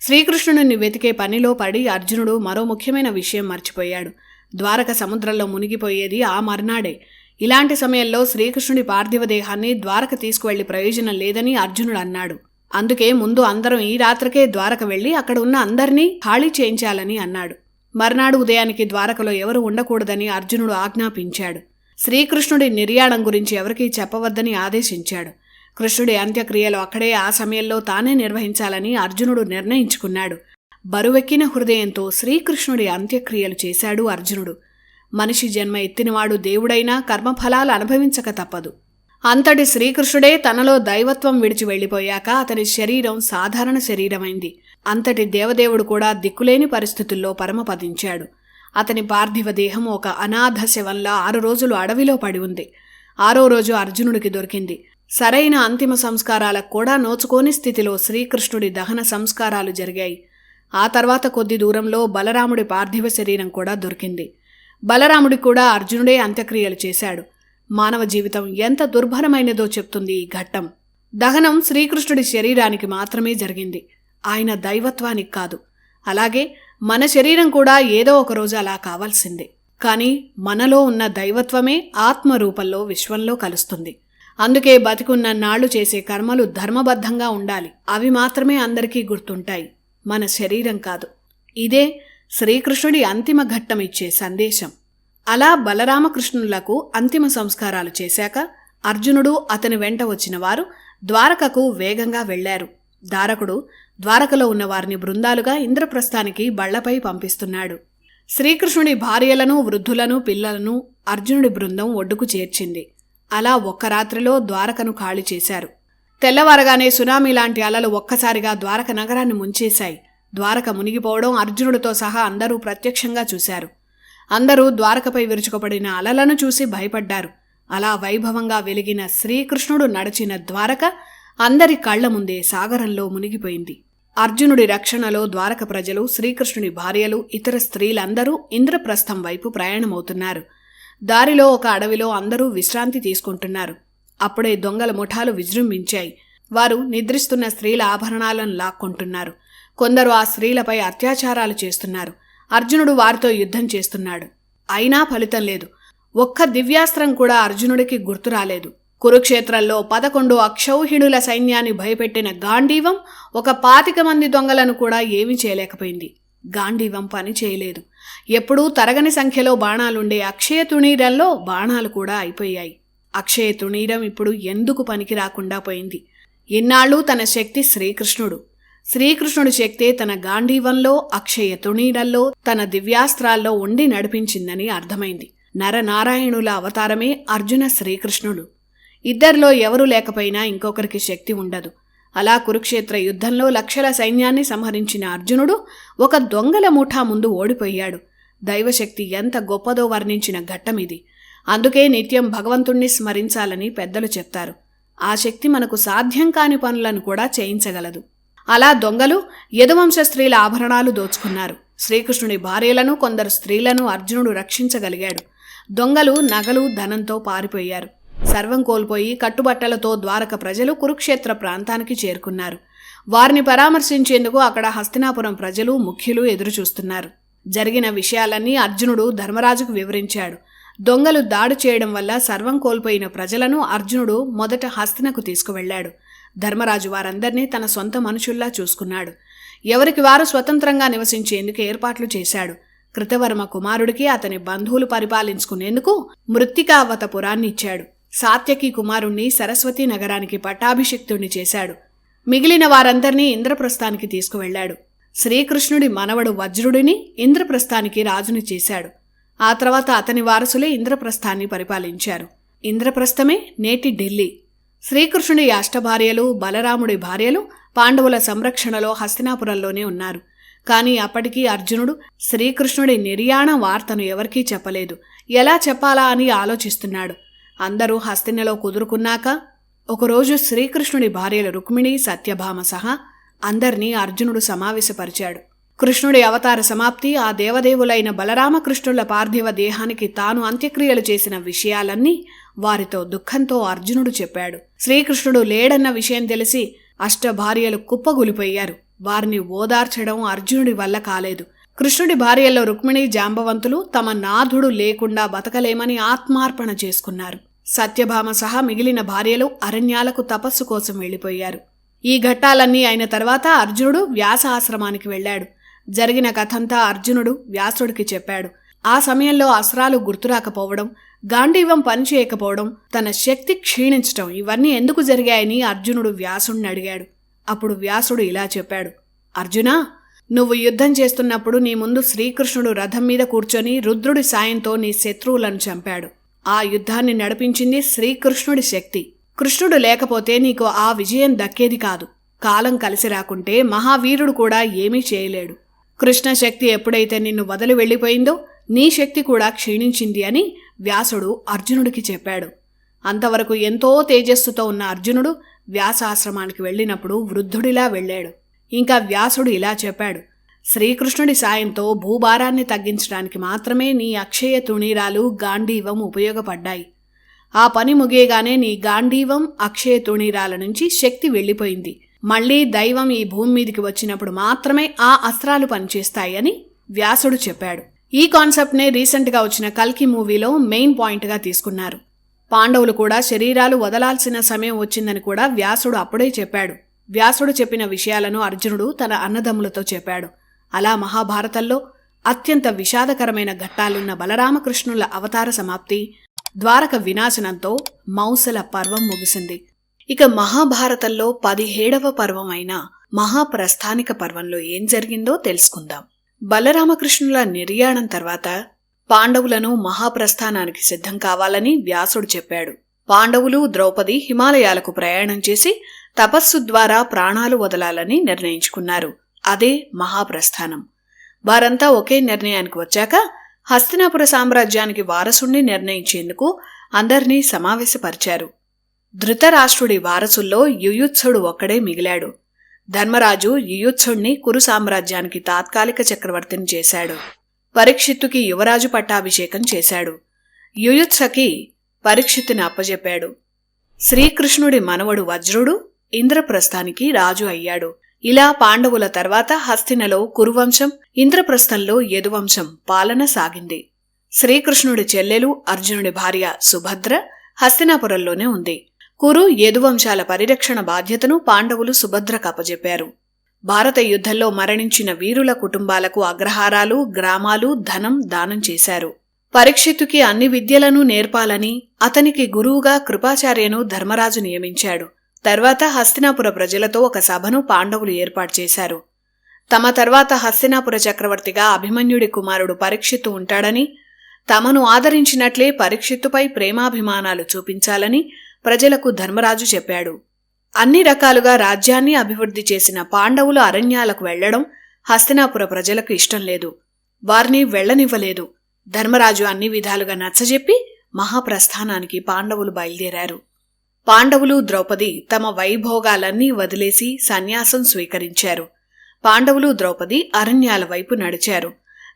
శ్రీకృష్ణుడిని వెతికే పనిలో పడి అర్జునుడు మరో ముఖ్యమైన విషయం మర్చిపోయాడు. ద్వారక సముద్రంలో మునిగిపోయేది ఆ మర్నాడే. ఇలాంటి సమయంలో శ్రీకృష్ణుడి పార్థివ దేహాన్ని ద్వారక తీసుకువెళ్లి ప్రయోజనం లేదని అర్జునుడు అన్నాడు. అందుకే ముందు అందరం ఈ రాత్రికే ద్వారక వెళ్లి అక్కడ ఉన్న అందర్నీ ఖాళీ చేయించాలని అన్నాడు. మర్నాడు ఉదయానికి ద్వారకలో ఎవరు ఉండకూడదని అర్జునుడు ఆజ్ఞాపించాడు. శ్రీకృష్ణుడి నిర్యాణం గురించి ఎవరికీ చెప్పవద్దని ఆదేశించాడు. కృష్ణుడి అంత్యక్రియలు అక్కడే ఆ సమయంలో తానే నిర్వహించాలని అర్జునుడు నిర్ణయించుకున్నాడు. బరువెక్కిన హృదయంతో శ్రీకృష్ణుడి అంత్యక్రియలు చేశాడు అర్జునుడు. మనిషి జన్మ ఎత్తినవాడు దేవుడైనా కర్మఫలాలు అనుభవించక తప్పదు. అంతటి శ్రీకృష్ణుడే తనలో దైవత్వం విడిచి వెళ్లిపోయాక అతని శరీరం సాధారణ శరీరమైంది. అంతటి దేవదేవుడు కూడా దిక్కులేని పరిస్థితుల్లో పరమపదించాడు. అతని పార్థివ దేహం ఒక అనాథ శవంలా 6 రోజులు అడవిలో పడి ఉంది. 6వ రోజు అర్జునుడికి దొరికింది. సరైన అంతిమ సంస్కారాలకు కూడా నోచుకోని స్థితిలో శ్రీకృష్ణుడి దహన సంస్కారాలు జరిగాయి. ఆ తర్వాత కొద్ది దూరంలో బలరాముడి పార్థివ శరీరం కూడా దొరికింది. బలరాముడి కూడా అర్జునుడే అంత్యక్రియలు చేశాడు. మానవ జీవితం ఎంత దుర్భరమైనదో చెప్తుంది ఈ ఘట్టం. దహనం శ్రీకృష్ణుడి శరీరానికి మాత్రమే జరిగింది, ఆయన దైవత్వానికి కాదు. అలాగే మన శరీరం కూడా ఏదో ఒకరోజు అలా కావాల్సిందే. కానీ మనలో ఉన్న దైవత్వమే ఆత్మరూపంలో విశ్వంలో కలుస్తుంది. అందుకే బతికున్న నాళ్లు చేసే కర్మలు ధర్మబద్ధంగా ఉండాలి. అవి మాత్రమే అందరికీ గుర్తుంటాయి, మన శరీరం కాదు. ఇదే శ్రీకృష్ణుడి అంతిమ ఘట్టం ఇచ్చే సందేశం. అలా బలరామకృష్ణులకు అంతిమ సంస్కారాలు చేశాక అర్జునుడు, అతని వెంట వచ్చిన వారు ద్వారకకు వేగంగా వెళ్లారు. దారకుడు ద్వారకలో ఉన్న వారిని బృందాలుగా ఇంద్రప్రస్థానికి బళ్లపై పంపిస్తున్నాడు. శ్రీకృష్ణుడి భార్యలను, వృద్ధులను, పిల్లలను అర్జునుడి బృందం ఒడ్డుకు చేర్చింది. అలా ఒక్క రాత్రిలో ద్వారకను ఖాళీ చేశారు. తెల్లవారగానే సునామీ లాంటి అలలు ఒక్కసారిగా ద్వారక నగరాన్ని ముంచేశాయి. ద్వారక మునిగిపోవడం అర్జునుడితో సహా అందరూ ప్రత్యక్షంగా చూశారు. అందరూ ద్వారకపై విరుచుకుపడిన అలలను చూసి భయపడ్డారు. అలా వైభవంగా వెలిగిన శ్రీకృష్ణుడు నడిచిన ద్వారక అందరి కళ్ల ముందే సాగరంలో మునిగిపోయింది. అర్జునుడి రక్షణలో ద్వారక ప్రజలు, శ్రీకృష్ణుడి భార్యలు, ఇతర స్త్రీలందరూ ఇంద్రప్రస్థం వైపు ప్రయాణమవుతున్నారు. దారిలో ఒక అడవిలో అందరూ విశ్రాంతి తీసుకుంటున్నారు. అప్పుడే దొంగల ముఠాలు విజృంభించాయి. వారు నిద్రిస్తున్న స్త్రీల ఆభరణాలను లాక్కుంటున్నారు. కొందరు ఆ స్త్రీలపై అత్యాచారాలు చేస్తున్నారు. అర్జునుడు వారితో యుద్ధం చేస్తున్నాడు. అయినా ఫలితం లేదు. ఒక్క దివ్యాస్త్రం కూడా అర్జునుడికి గుర్తురాలేదు. కురుక్షేత్రంలో 11 అక్షౌహిణుల సైన్యాన్ని భయపెట్టిన గాంధీవం ఒక 25 మంది దొంగలను కూడా ఏమీ చేయలేకపోయింది. గాంధీవం పని చేయలేదు. ఎప్పుడూ తరగని సంఖ్యలో బాణాలుండే అక్షయ తుణీరంలో బాణాలు కూడా అయిపోయాయి. అక్షయ తుణీరం ఇప్పుడు ఎందుకు పనికి రాకుండా పోయింది? ఇన్నాళ్ళు తన శక్తి శ్రీకృష్ణుడు. శ్రీకృష్ణుడి శక్తే తన గాంధీవంలో, అక్షయ తుణీరంలో, తన దివ్యాస్త్రాల్లో ఉండి నడిపించిందని అర్థమైంది. నరనారాయణుల అవతారమే అర్జున శ్రీకృష్ణుడు. ఇద్దరిలో ఎవరూ లేకపోయినా ఇంకొకరికి శక్తి ఉండదు. అలా కురుక్షేత్ర యుద్ధంలో లక్షల సైన్యాన్ని సంహరించిన అర్జునుడు ఒక దొంగల ముఠా ముందు ఓడిపోయాడు. దైవశక్తి ఎంత గొప్పదో వర్ణించిన ఘట్టమిది. అందుకే నిత్యం భగవంతుణ్ణి స్మరించాలని పెద్దలు చెప్తారు. ఆ శక్తి మనకు సాధ్యం కాని పనులను కూడా చేయించగలదు. అలా దొంగలు యదువంశ స్త్రీల ఆభరణాలు దోచుకున్నారు. శ్రీకృష్ణుడి భార్యలను, కొందరు స్త్రీలను అర్జునుడు రక్షించగలిగాడు. దొంగలు నగలు, ధనంతో పారిపోయారు. సర్వం కోల్పోయి కట్టుబట్టలతో ద్వారక ప్రజలు కురుక్షేత్ర ప్రాంతానికి చేరుకున్నారు. వారిని పరామర్శించేందుకు అక్కడ హస్తినాపురం ప్రజలు, ముఖ్యులు ఎదురుచూస్తున్నారు. జరిగిన విషయాలన్నీ అర్జునుడు ధర్మరాజుకు వివరించాడు. దొంగలు దాడి చేయడం వల్ల సర్వం కోల్పోయిన ప్రజలను అర్జునుడు మొదట హస్తినకు తీసుకువెళ్లాడు. ధర్మరాజు వారందర్నీ తన సొంత మనుషుల్లా చూసుకున్నాడు. ఎవరికి వారు స్వతంత్రంగా నివసించేందుకు ఏర్పాట్లు చేశాడు. కృతవర్మ కుమారుడికి అతని బంధువులు పరిపాలించుకునేందుకు మృత్తికావతపురాన్ని ఇచ్చాడు. సాత్యకి కుమారుణ్ణి సరస్వతీ నగరానికి పట్టాభిషిక్తుణ్ణి చేశాడు. మిగిలిన వారందర్నీ ఇంద్రప్రస్థానికి తీసుకువెళ్లాడు. శ్రీకృష్ణుడి మనవడు వజ్రుడిని ఇంద్రప్రస్థానికి రాజుని చేశాడు. ఆ తర్వాత అతని వారసులే ఇంద్రప్రస్థాన్ని పరిపాలించారు. ఇంద్రప్రస్థమే నేటి ఢిల్లీ. శ్రీకృష్ణుడి అష్టభార్యలు, బలరాముడి భార్యలు పాండవుల సంరక్షణలో హస్తినాపురంలోనే ఉన్నారు. కాని అప్పటికీ అర్జునుడు శ్రీకృష్ణుడి నిర్యాణ వార్తను ఎవరికీ చెప్పలేదు. ఎలా చెప్పాలా అని ఆలోచిస్తున్నాడు. అందరూ హస్తినలో కుదురుకున్నాక ఒకరోజు శ్రీకృష్ణుడి భార్యలు రుక్మిణి, సత్యభామ సహా అందర్నీ అర్జునుడు సమావేశపరిచాడు. కృష్ణుడి అవతార సమాప్తి, ఆ దేవదేవులైన బలరామకృష్ణుల పార్థివ దేహానికి తాను అంత్యక్రియలు చేసిన విషయాలన్నీ వారితో దుఃఖంతో అర్జునుడు చెప్పాడు. శ్రీకృష్ణుడు లేడన్న విషయం తెలిసి అష్టభార్యలు కుప్పగూలిపోయారు. వారిని ఓదార్చడం అర్జునుడి వల్ల కాలేదు. కృష్ణుడి భార్యల్లో రుక్మిణి, జాంబవంతులు తమ నాథుడు లేకుండా బతకలేమని ఆత్మార్పణ చేసుకున్నారు. సత్యభామ సహా మిగిలిన భార్యలు అరణ్యాలకు తపస్సు కోసం వెళ్లిపోయారు. ఈ ఘట్టాలన్నీ అయిన తర్వాత అర్జునుడు వ్యాస ఆశ్రమానికి వెళ్లాడు. జరిగిన కథంతా అర్జునుడు వ్యాసుడికి చెప్పాడు. ఆ సమయంలో అస్త్రాలు గుర్తురాకపోవడం, గాంధీవం పనిచేయకపోవడం, తన శక్తి క్షీణించటం ఇవన్నీ ఎందుకు జరిగాయని అర్జునుడు వ్యాసుడిని అడిగాడు. అప్పుడు వ్యాసుడు ఇలా చెప్పాడు. అర్జునా, నువ్వు యుద్ధం చేస్తున్నప్పుడు నీ ముందు శ్రీకృష్ణుడు రథం మీద కూర్చొని రుద్రుడి సాయంతో నీ శత్రువులను చంపాడు. ఆ యుద్ధాన్ని నడిపించింది శ్రీకృష్ణుడి శక్తి. కృష్ణుడు లేకపోతే నీకు ఆ విజయం దక్కేది కాదు. కాలం కలిసి రాకుంటే మహావీరుడు కూడా ఏమీ చేయలేడు. కృష్ణ శక్తి ఎప్పుడైతే నిన్ను వదిలి వెళ్ళిపోయిందో నీ శక్తి కూడా క్షీణించింది అని వ్యాసుడు అర్జునుడికి చెప్పాడు. అంతవరకు ఎంతో తేజస్సుతో ఉన్న అర్జునుడు వ్యాసాశ్రమానికి వెళ్ళినప్పుడు వృద్ధుడిలా వెళ్ళాడు. ఇంకా వ్యాసుడు ఇలా చెప్పాడు. శ్రీకృష్ణుడి సాయంతో భూభారాన్ని తగ్గించడానికి మాత్రమే నీ అక్షయ తుణీరాలు, గాంధీవం ఉపయోగపడ్డాయి. ఆ పని ముగియగానే నీ గాంధీవం, అక్షయ తుణీరాల నుంచి శక్తి వెళ్ళిపోయింది. మళ్లీ దైవం ఈ భూమి మీదికి వచ్చినప్పుడు మాత్రమే ఆ అస్త్రాలు పనిచేస్తాయి అని వ్యాసుడు చెప్పాడు. ఈ కాన్సెప్ట్నే రీసెంట్గా వచ్చిన కల్కి మూవీలో మెయిన్ పాయింట్గా తీసుకున్నారు. పాండవులు కూడా శరీరాలు వదలాల్సిన సమయం వచ్చిందని కూడా వ్యాసుడు అప్పుడే చెప్పాడు. వ్యాసుడు చెప్పిన విషయాలను అర్జునుడు తన అన్నదమ్ములతో చెప్పాడు. అలా మహాభారతంలో అత్యంత విషాదకరమైన ఘట్టాలున్న బలరామకృష్ణుల అవతార సమాప్తి, ద్వారక వినాశనంతో మౌసల పర్వం ముగిసింది. ఇక మహాభారతంలో 17వ పర్వం అయిన మహాప్రస్థానిక పర్వంలో ఏం జరిగిందో తెలుసుకుందాం. బలరామకృష్ణుల నిర్యాణం తర్వాత పాండవులను మహాప్రస్థానానికి సిద్ధం కావాలని వ్యాసుడు చెప్పాడు. పాండవులు, ద్రౌపది హిమాలయాలకు ప్రయాణం చేసి తపస్సు ద్వారా ప్రాణాలు వదలాలని నిర్ణయించుకున్నారు. అదే మహాప్రస్థానం. వారంతా ఒకే నిర్ణయానికి వచ్చాక హస్తినాపుర సామ్రాజ్యానికి వారసుణ్ణి నిర్ణయించేందుకు అందర్నీ సమావేశపరిచారు. ధృతరాష్ట్రుడి వారసుల్లో యుయుత్సుడు ఒక్కడే మిగిలాడు. ధర్మరాజు యుయుత్సుడిని కురు సామ్రాజ్యానికి తాత్కాలిక చక్రవర్తిని చేశాడు. పరీక్షిత్తుకి యువరాజు పట్టాభిషేకం చేశాడు. యుయుత్సకి పరీక్షిత్తుని అప్పజెప్పాడు. శ్రీకృష్ణుడి మనవడు వజ్రుడు ఇంద్రప్రస్థానికి రాజు అయ్యాడు. ఇలా పాండవుల తర్వాత హస్తినలో కురువంశం, ఇంద్రప్రస్థంలో యదువంశం పాలన సాగింది. శ్రీకృష్ణుడి చెల్లెలు అర్జునుడి భార్య సుభద్ర హస్తినాపురంలోనే ఉంది. కురు, యదువంశాల పరిరక్షణ బాధ్యతను పాండవులు సుభద్రకు అప్పజెప్పారు. భారత యుద్ధంలో మరణించిన వీరుల కుటుంబాలకు అగ్రహారాలు, గ్రామాలు, ధనం దానం చేశారు. పరీక్షిత్తుకి అన్ని విద్యలను నేర్పాలని అతనికి గురువుగా కృపాచార్యను ధర్మరాజు నియమించాడు. తర్వాత హస్తినాపుర ప్రజలతో ఒక సభను పాండవులు ఏర్పాటు చేశారు. తమ తర్వాత హస్తినాపుర చక్రవర్తిగా అభిమన్యుడి కుమారుడు పరీక్షిత్తు ఉంటాడని, తమను ఆదరించినట్లే పరీక్షిత్తుపై ప్రేమాభిమానాలు చూపించాలని ప్రజలకు ధర్మరాజు చెప్పాడు. అన్ని రకాలుగా రాజ్యాన్ని అభివృద్ధి చేసిన పాండవులు అరణ్యాలకు వెళ్లడం హస్తినాపుర ప్రజలకు ఇష్టం లేదు. వారిని వెళ్లనివ్వలేదు. ధర్మరాజు అన్ని విధాలుగా నచ్చజెప్పి మహాప్రస్థానానికి పాండవులు బయలుదేరారు. పాండవులు, ద్రౌపది తమ వైభోగాలన్నీ వదిలేసి సన్యాసం స్వీకరించారు. పాండవులు, ద్రౌపది అరణ్యాల వైపు నడిచారు.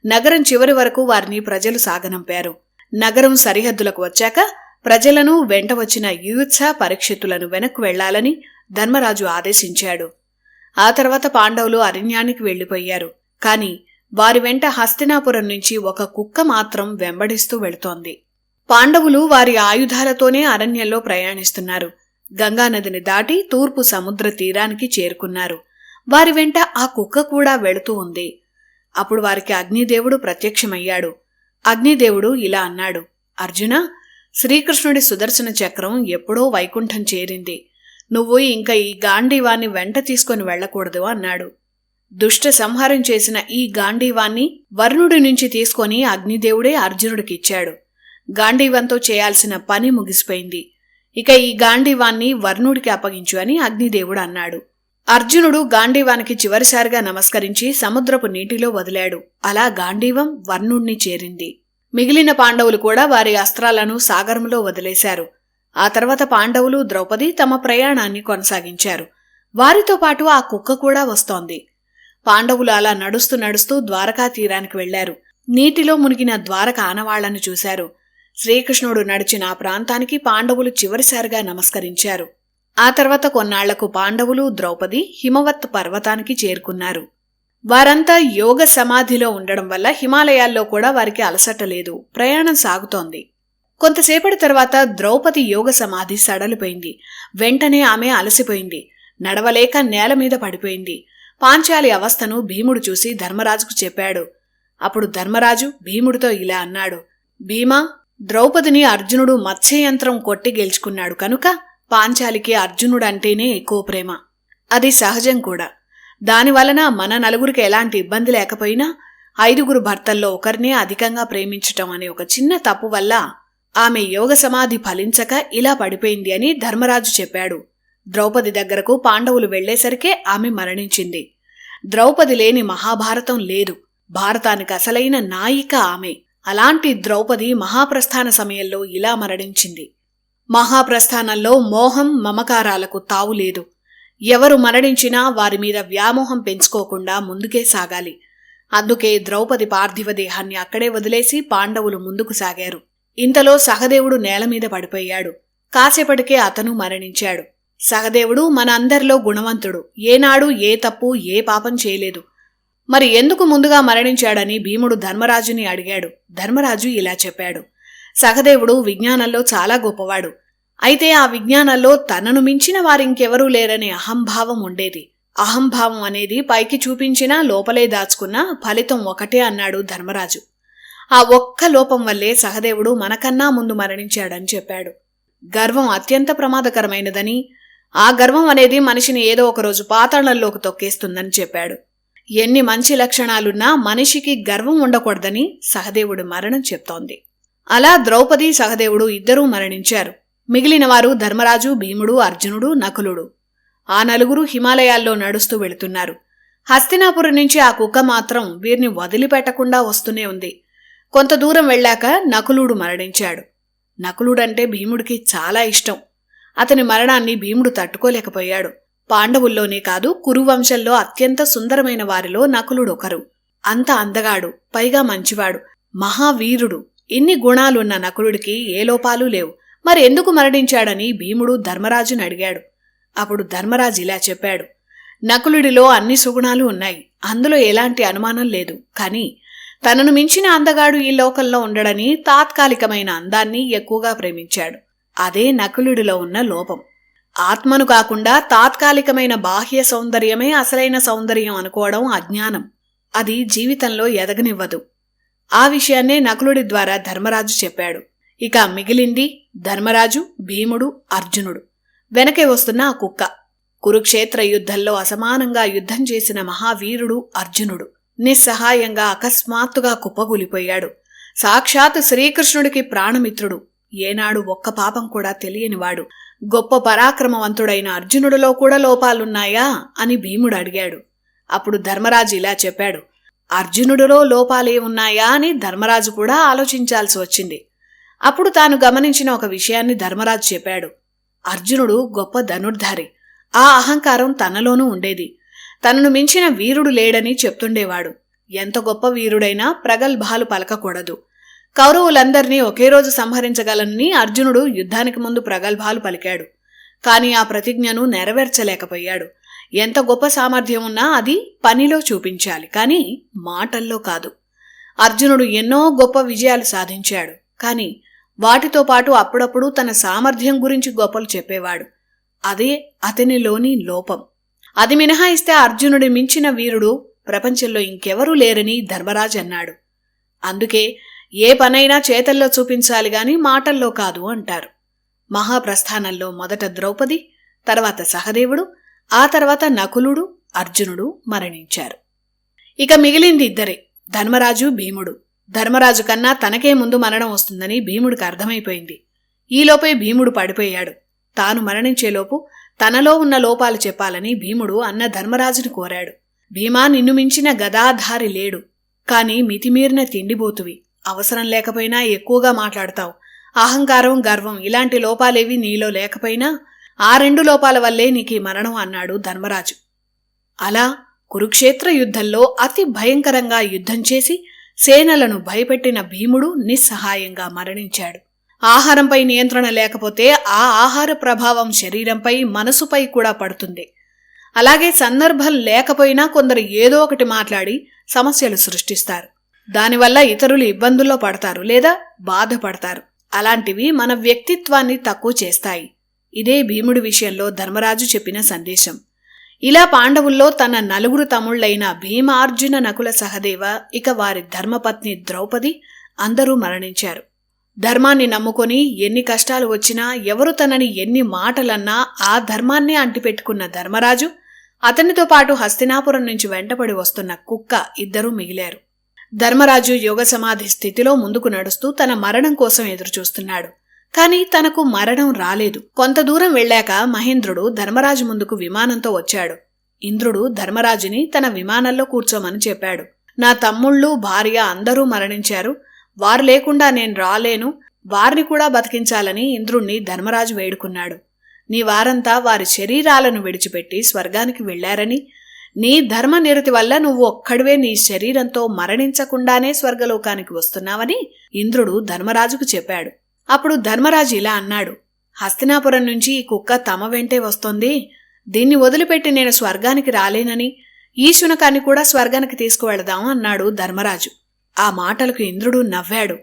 నగరం చివరి వరకు వారిని ప్రజలు సాగనంపారు. నగరం సరిహద్దులకు వచ్చాక ప్రజలను వెంట వచ్చిన యుయుత్స, పరీక్షిత్తులను వెనక్కు వెళ్లాలని ధర్మరాజు ఆదేశించాడు. ఆ తర్వాత పాండవులు అరణ్యానికి వెళ్లిపోయారు. కాని వారి వెంట హస్తినాపురం నుంచి ఒక కుక్క మాత్రం వెంబడిస్తూ వెళుతోంది. పాండవులు వారి ఆయుధాలతోనే అరణ్యంలో ప్రయాణిస్తున్నారు. గంగానదిని దాటి తూర్పు సముద్ర తీరానికి చేరుకున్నారు. వారి వెంట ఆ కుక్క కూడా వెళుతూ ఉంది. అప్పుడు వారికి అగ్నిదేవుడు ప్రత్యక్షమయ్యాడు. అగ్నిదేవుడు ఇలా అన్నాడు: అర్జున, శ్రీకృష్ణుడి సుదర్శన చక్రం ఎప్పుడో వైకుంఠం చేరింది. నువ్వు ఇంకా ఈ గాంధీవాన్ని వెంట తీసుకొని వెళ్లకూడదు అన్నాడు. దుష్ట సంహారం చేసిన ఈ గాంధీవాన్ని వరుణుడి నుంచి తీసుకొని అగ్నిదేవుడే అర్జునుడికిచ్చాడు. గాంధీవంతో చేయాల్సిన పని ముగిసిపోయింది. ఇక ఈ గాంధీవాన్ని వరుణుడికి అప్పగించు అని అగ్నిదేవుడు అన్నాడు. అర్జునుడు గాంధీవానికి చివరిసారిగా నమస్కరించి సముద్రపు నీటిలో వదిలాడు. అలా గాంధీవం వరుణుణ్ణి చేరింది. మిగిలిన పాండవులు కూడా వారి అస్త్రాలను సాగరంలో వదిలేశారు. ఆ తర్వాత పాండవులు, ద్రౌపది తమ ప్రయాణాన్ని కొనసాగించారు. వారితో పాటు ఆ కుక్క కూడా వస్తోంది. పాండవులు అలా నడుస్తూ నడుస్తూ ద్వారకా తీరానికి వెళ్లారు. నీటిలో మునిగిన ద్వారక ఆనవాళ్లను చూశారు. శ్రీకృష్ణుడు నడిచిన ఆ ప్రాంతానికి పాండవులు చివరిసారిగా నమస్కరించారు. ఆ తర్వాత కొన్నాళ్లకు పాండవులు, ద్రౌపది హిమవత్ పర్వతానికి చేరుకున్నారు. వారంతా యోగ సమాధిలో ఉండడం వల్ల హిమాలయాల్లో కూడా వారికి అలసట లేదు. ప్రయాణం సాగుతోంది. కొంతసేపటి తర్వాత ద్రౌపది యోగ సమాధి సడలిపోయింది. వెంటనే ఆమె అలసిపోయింది. నడవలేక నేల మీద పడిపోయింది. పాంచాలి అవస్థను భీముడు చూసి ధర్మరాజుకు చెప్పాడు. అప్పుడు ధర్మరాజు భీముడితో ఇలా అన్నాడు: భీమా, ద్రౌపదిని అర్జునుడు మత్స్యయంత్రం కొట్టి గెలుచుకున్నాడు కనుక పాంచాలికి అర్జునుడంటేనే ఎక్కువ ప్రేమ. అది సహజం కూడా. దానివలన మన నలుగురికి ఎలాంటి ఇబ్బంది లేకపోయినా 5 భర్తల్లో ఒకరినే అధికంగా ప్రేమించటం అనే ఒక చిన్న తప్పు వల్ల ఆమె యోగ సమాధి ఫలించక ఇలా పడిపోయింది అని ధర్మరాజు చెప్పాడు. ద్రౌపది దగ్గరకు పాండవులు వెళ్లేసరికే ఆమె మరణించింది. ద్రౌపది లేని మహాభారతం లేదు. భారతానికి అసలైన నాయిక ఆమె. అలాంటి ద్రౌపది మహాప్రస్థాన సమయంలో ఇలా మరణించింది. మహాప్రస్థానంలో మోహం, మమకారాలకు తావులేదు. ఎవరు మరణించినా వారి మీద వ్యామోహం పెంచుకోకుండా ముందుకే సాగాలి. అందుకే ద్రౌపది పార్థివ దేహాన్ని అక్కడే వదిలేసి పాండవులు ముందుకు సాగారు. ఇంతలో సహదేవుడు నేలమీద పడిపోయాడు. కాసేపటికే అతను మరణించాడు. సహదేవుడు మన అందరిలో గుణవంతుడు. ఏనాడు ఏ తప్పు, ఏ పాపం చేయలేదు. మరి ఎందుకు ముందుగా మరణించాడని భీముడు ధర్మరాజుని అడిగాడు. ధర్మరాజు ఇలా చెప్పాడు: సహదేవుడు విజ్ఞానంలో చాలా గొప్పవాడు. అయితే ఆ విజ్ఞానంలో తనను మించిన వారింకెవరూ లేరనే అహంభావం ఉండేది. అహంభావం అనేది పైకి చూపించినా లోపలే దాచుకున్నా ఫలితం ఒకటే అన్నాడు ధర్మరాజు. ఆ ఒక్క లోపం వల్లే సహదేవుడు మనకన్నా ముందు మరణించాడని చెప్పాడు. గర్వం అత్యంత ప్రమాదకరమైనదని, ఆ గర్వం అనేది మనిషిని ఏదో ఒకరోజు పాతాళంలోకి తొక్కేస్తుందని చెప్పాడు. ఎన్ని మంచి లక్షణాలున్నా మనిషికి గర్వం ఉండకూడదని సహదేవుడి మరణం చెప్తోంది. అలా ద్రౌపది సహదేవుడు ఇద్దరూ మరణించారు. మిగిలిన వారు ధర్మరాజు, భీముడు, అర్జునుడు, నకులుడు. ఆ నలుగురు హిమాలయాల్లో నడుస్తూ వెళుతున్నారు. హస్తినాపురం నుంచి ఆ కుక్క మాత్రం వీరిని వదిలిపెట్టకుండా వస్తూనే ఉంది. కొంత దూరం వెళ్ళాక నకులుడు మరణించాడు. నకులుడంటే భీముడికి చాలా ఇష్టం. అతని మరణాన్ని భీముడు తట్టుకోలేకపోయాడు. పాండవుల్లోనే కాదు, కురువంశంలో అత్యంత సుందరమైన వారిలో నకులుడొకరు. అంత అందగాడు, పైగా మంచివాడు, మహావీరుడు. ఇన్ని గుణాలున్న నకులుడికి ఏ లోపాలు లేవు. మరి ఎందుకు మరణించాడని భీముడు ధర్మరాజుని అడిగాడు. అప్పుడు ధర్మరాజు ఇలా చెప్పాడు: నకులుడిలో అన్ని సుగుణాలు ఉన్నాయి, అందులో ఎలాంటి అనుమానం లేదు. కాని తనను మించిన అందగాడు ఈ లోకంలో ఉండడని తాత్కాలికమైన అందాన్ని ఎక్కువగా ప్రేమించాడు. అదే నకులుడిలో ఉన్న లోపం. ఆత్మను కాకుండా తాత్కాలికమైన బాహ్య సౌందర్యమే అసలైన సౌందర్యం అనుకోవడం అజ్ఞానం. అది జీవితంలో ఎదగనివ్వదు. ఆ విషయాన్నే నకులుడి ద్వారా ధర్మరాజు చెప్పాడు. ఇక మిగిలింది ధర్మరాజు, భీముడు, అర్జునుడు. వెనకే వస్తున్న ఆ కుక్క. కురుక్షేత్ర యుద్ధంలో అసమానంగా యుద్ధం చేసిన మహావీరుడు అర్జునుడు నిస్సహాయంగా అకస్మాత్తుగా కుప్పగూలిపోయాడు. సాక్షాత్ శ్రీకృష్ణుడికి ప్రాణమిత్రుడు, ఏనాడు ఒక్క పాపం కూడా తెలియనివాడు. గొప్ప పరాక్రమవంతుడైన అర్జునుడిలో కూడా లోపాలున్నాయా అని భీముడు అడిగాడు. అప్పుడు ధర్మరాజు ఇలా చెప్పాడు: అర్జునుడిలో లోపాలే ఉన్నాయా అని ధర్మరాజు కూడా ఆలోచించాల్సి వచ్చింది. అప్పుడు తాను గమనించిన ఒక విషయాన్ని ధర్మరాజు చెప్పాడు. అర్జునుడు గొప్ప ధనుర్ధారి. ఆ అహంకారం తనలోనూ ఉండేది. తనను మించిన వీరుడు లేడని చెప్తుండేవాడు. ఎంత గొప్ప వీరుడైనా ప్రగల్భాలు పలకకూడదు. కౌరవులందర్నీ ఒకే రోజు సంహరించగలనని అర్జునుడు యుద్ధానికి ముందు ప్రగల్భాలు పలికాడు. కాని ఆ ప్రతిజ్ఞను నెరవేర్చలేకపోయాడు. ఎంత గొప్ప సామర్థ్యం ఉన్నా అది పనిలో చూపించాలి, కాని మాటల్లో కాదు. అర్జునుడు ఎన్నో గొప్ప విజయాలు సాధించాడు. కాని వాటితో పాటు అప్పుడప్పుడు తన సామర్థ్యం గురించి గొప్పలు చెప్పేవాడు. అదే అతనిలోని లోపం. అది మినహాయిస్తే అర్జునుడి మించిన వీరుడు ప్రపంచంలో ఇంకెవరూ లేరని ధర్మరాజు అన్నాడు. అందుకే ఏ పనైనా చేతల్లో చూపించాలి గాని మాటల్లో కాదు అంటారు. మహాప్రస్థానంలో మొదట ద్రౌపది, తర్వాత సహదేవుడు, ఆ తర్వాత నకులుడు, అర్జునుడు మరణించారు. ఇక మిగిలింది ఇద్దరే, ధర్మరాజు, భీముడు. ధర్మరాజు కన్నా తనకే ముందు మరణం వస్తుందని భీముడికి అర్థమైపోయింది. ఈలోపే భీముడు పడిపోయాడు. తాను మరణించేలోపు తనలో ఉన్న లోపాలు చెప్పాలని భీముడు అన్న ధర్మరాజుని కోరాడు. భీమా, నిన్ను మించిన గదాధారి లేడు. కాని మితిమీరిన తిండిబోతువి. అవసరం లేకపోయినా ఎక్కువగా మాట్లాడతావు. అహంకారం, గర్వం ఇలాంటి లోపాలేవి నీలో లేకపోయినా ఆ రెండు లోపాల వల్లే నీకీ మరణం అన్నాడు ధర్మరాజు. అలా కురుక్షేత్ర యుద్ధంలో అతి భయంకరంగా యుద్ధం చేసి సేనలను భయపెట్టిన భీముడు నిస్సహాయంగా మరణించాడు. ఆహారంపై నియంత్రణ లేకపోతే ఆ ఆహార ప్రభావం శరీరంపై, మనసుపై కూడా పడుతుంది. అలాగే సందర్భం లేకపోయినా కొందరు ఏదో ఒకటి మాట్లాడి సమస్యలు సృష్టిస్తారు. దానివల్ల ఇతరులు ఇబ్బందుల్లో పడతారు లేదా బాధపడతారు. అలాంటివి మన వ్యక్తిత్వాన్ని తక్కువ చేస్తాయి. ఇదే భీముడి విషయంలో ధర్మరాజు చెప్పిన సందేశం. ఇలా పాండవుల్లో తన నలుగురు తమ్ముళ్లైన భీమార్జున, నకుల, సహదేవ, ఇక వారి ధర్మపత్ని ద్రౌపది అందరూ మరణించారు. ధర్మాన్ని నమ్ముకొని ఎన్ని కష్టాలు వచ్చినా, ఎవరు తనని ఎన్ని మాటలన్నా ఆ ధర్మాన్నే అంటిపెట్టుకున్న ధర్మరాజు, అతనితో పాటు హస్తినాపురం నుంచి వెంటపడి వస్తున్న కుక్క ఇద్దరూ మిగిలారు. ధర్మరాజు యోగ సమాధి స్థితిలో ముందుకు నడుస్తూ తన మరణం కోసం ఎదురుచూస్తున్నాడు. కాని తనకు మరణం రాలేదు. కొంత దూరం వెళ్ళాక మహేంద్రుడు ధర్మరాజు ముందుకు విమానంతో వచ్చాడు. ఇంద్రుడు ధర్మరాజుని తన విమానంలో కూర్చోమని చెప్పాడు. నా తమ్ముళ్ళు, భార్య అందరూ మరణించారు. వారు లేకుండా నేను రాలేను. వారిని కూడా బతికించాలని ఇంద్రుణ్ణి ధర్మరాజు వేడుకున్నాడు. నీ వారంతా వారి శరీరాలను విడిచిపెట్టి స్వర్గానికి వెళ్లారని, నీ ధర్మనిరతి వల్ల నువ్వు ఒక్కడివే నీ శరీరంతో మరణించకుండానే స్వర్గలోకానికి వస్తున్నావని ఇంద్రుడు ధర్మరాజుకు చెప్పాడు. అప్పుడు ధర్మరాజు ఇలా అన్నాడు: హస్తినాపురం నుంచి ఈ కుక్క తమ వెంటే వస్తోంది. దీన్ని వదిలిపెట్టి నేను స్వర్గానికి రాలేనని, ఈ శునకాన్ని కూడా స్వర్గానికి తీసుకువెళదాం అన్నాడు ధర్మరాజు. ఆ మాటలకు ఇంద్రుడు నవ్వాడు.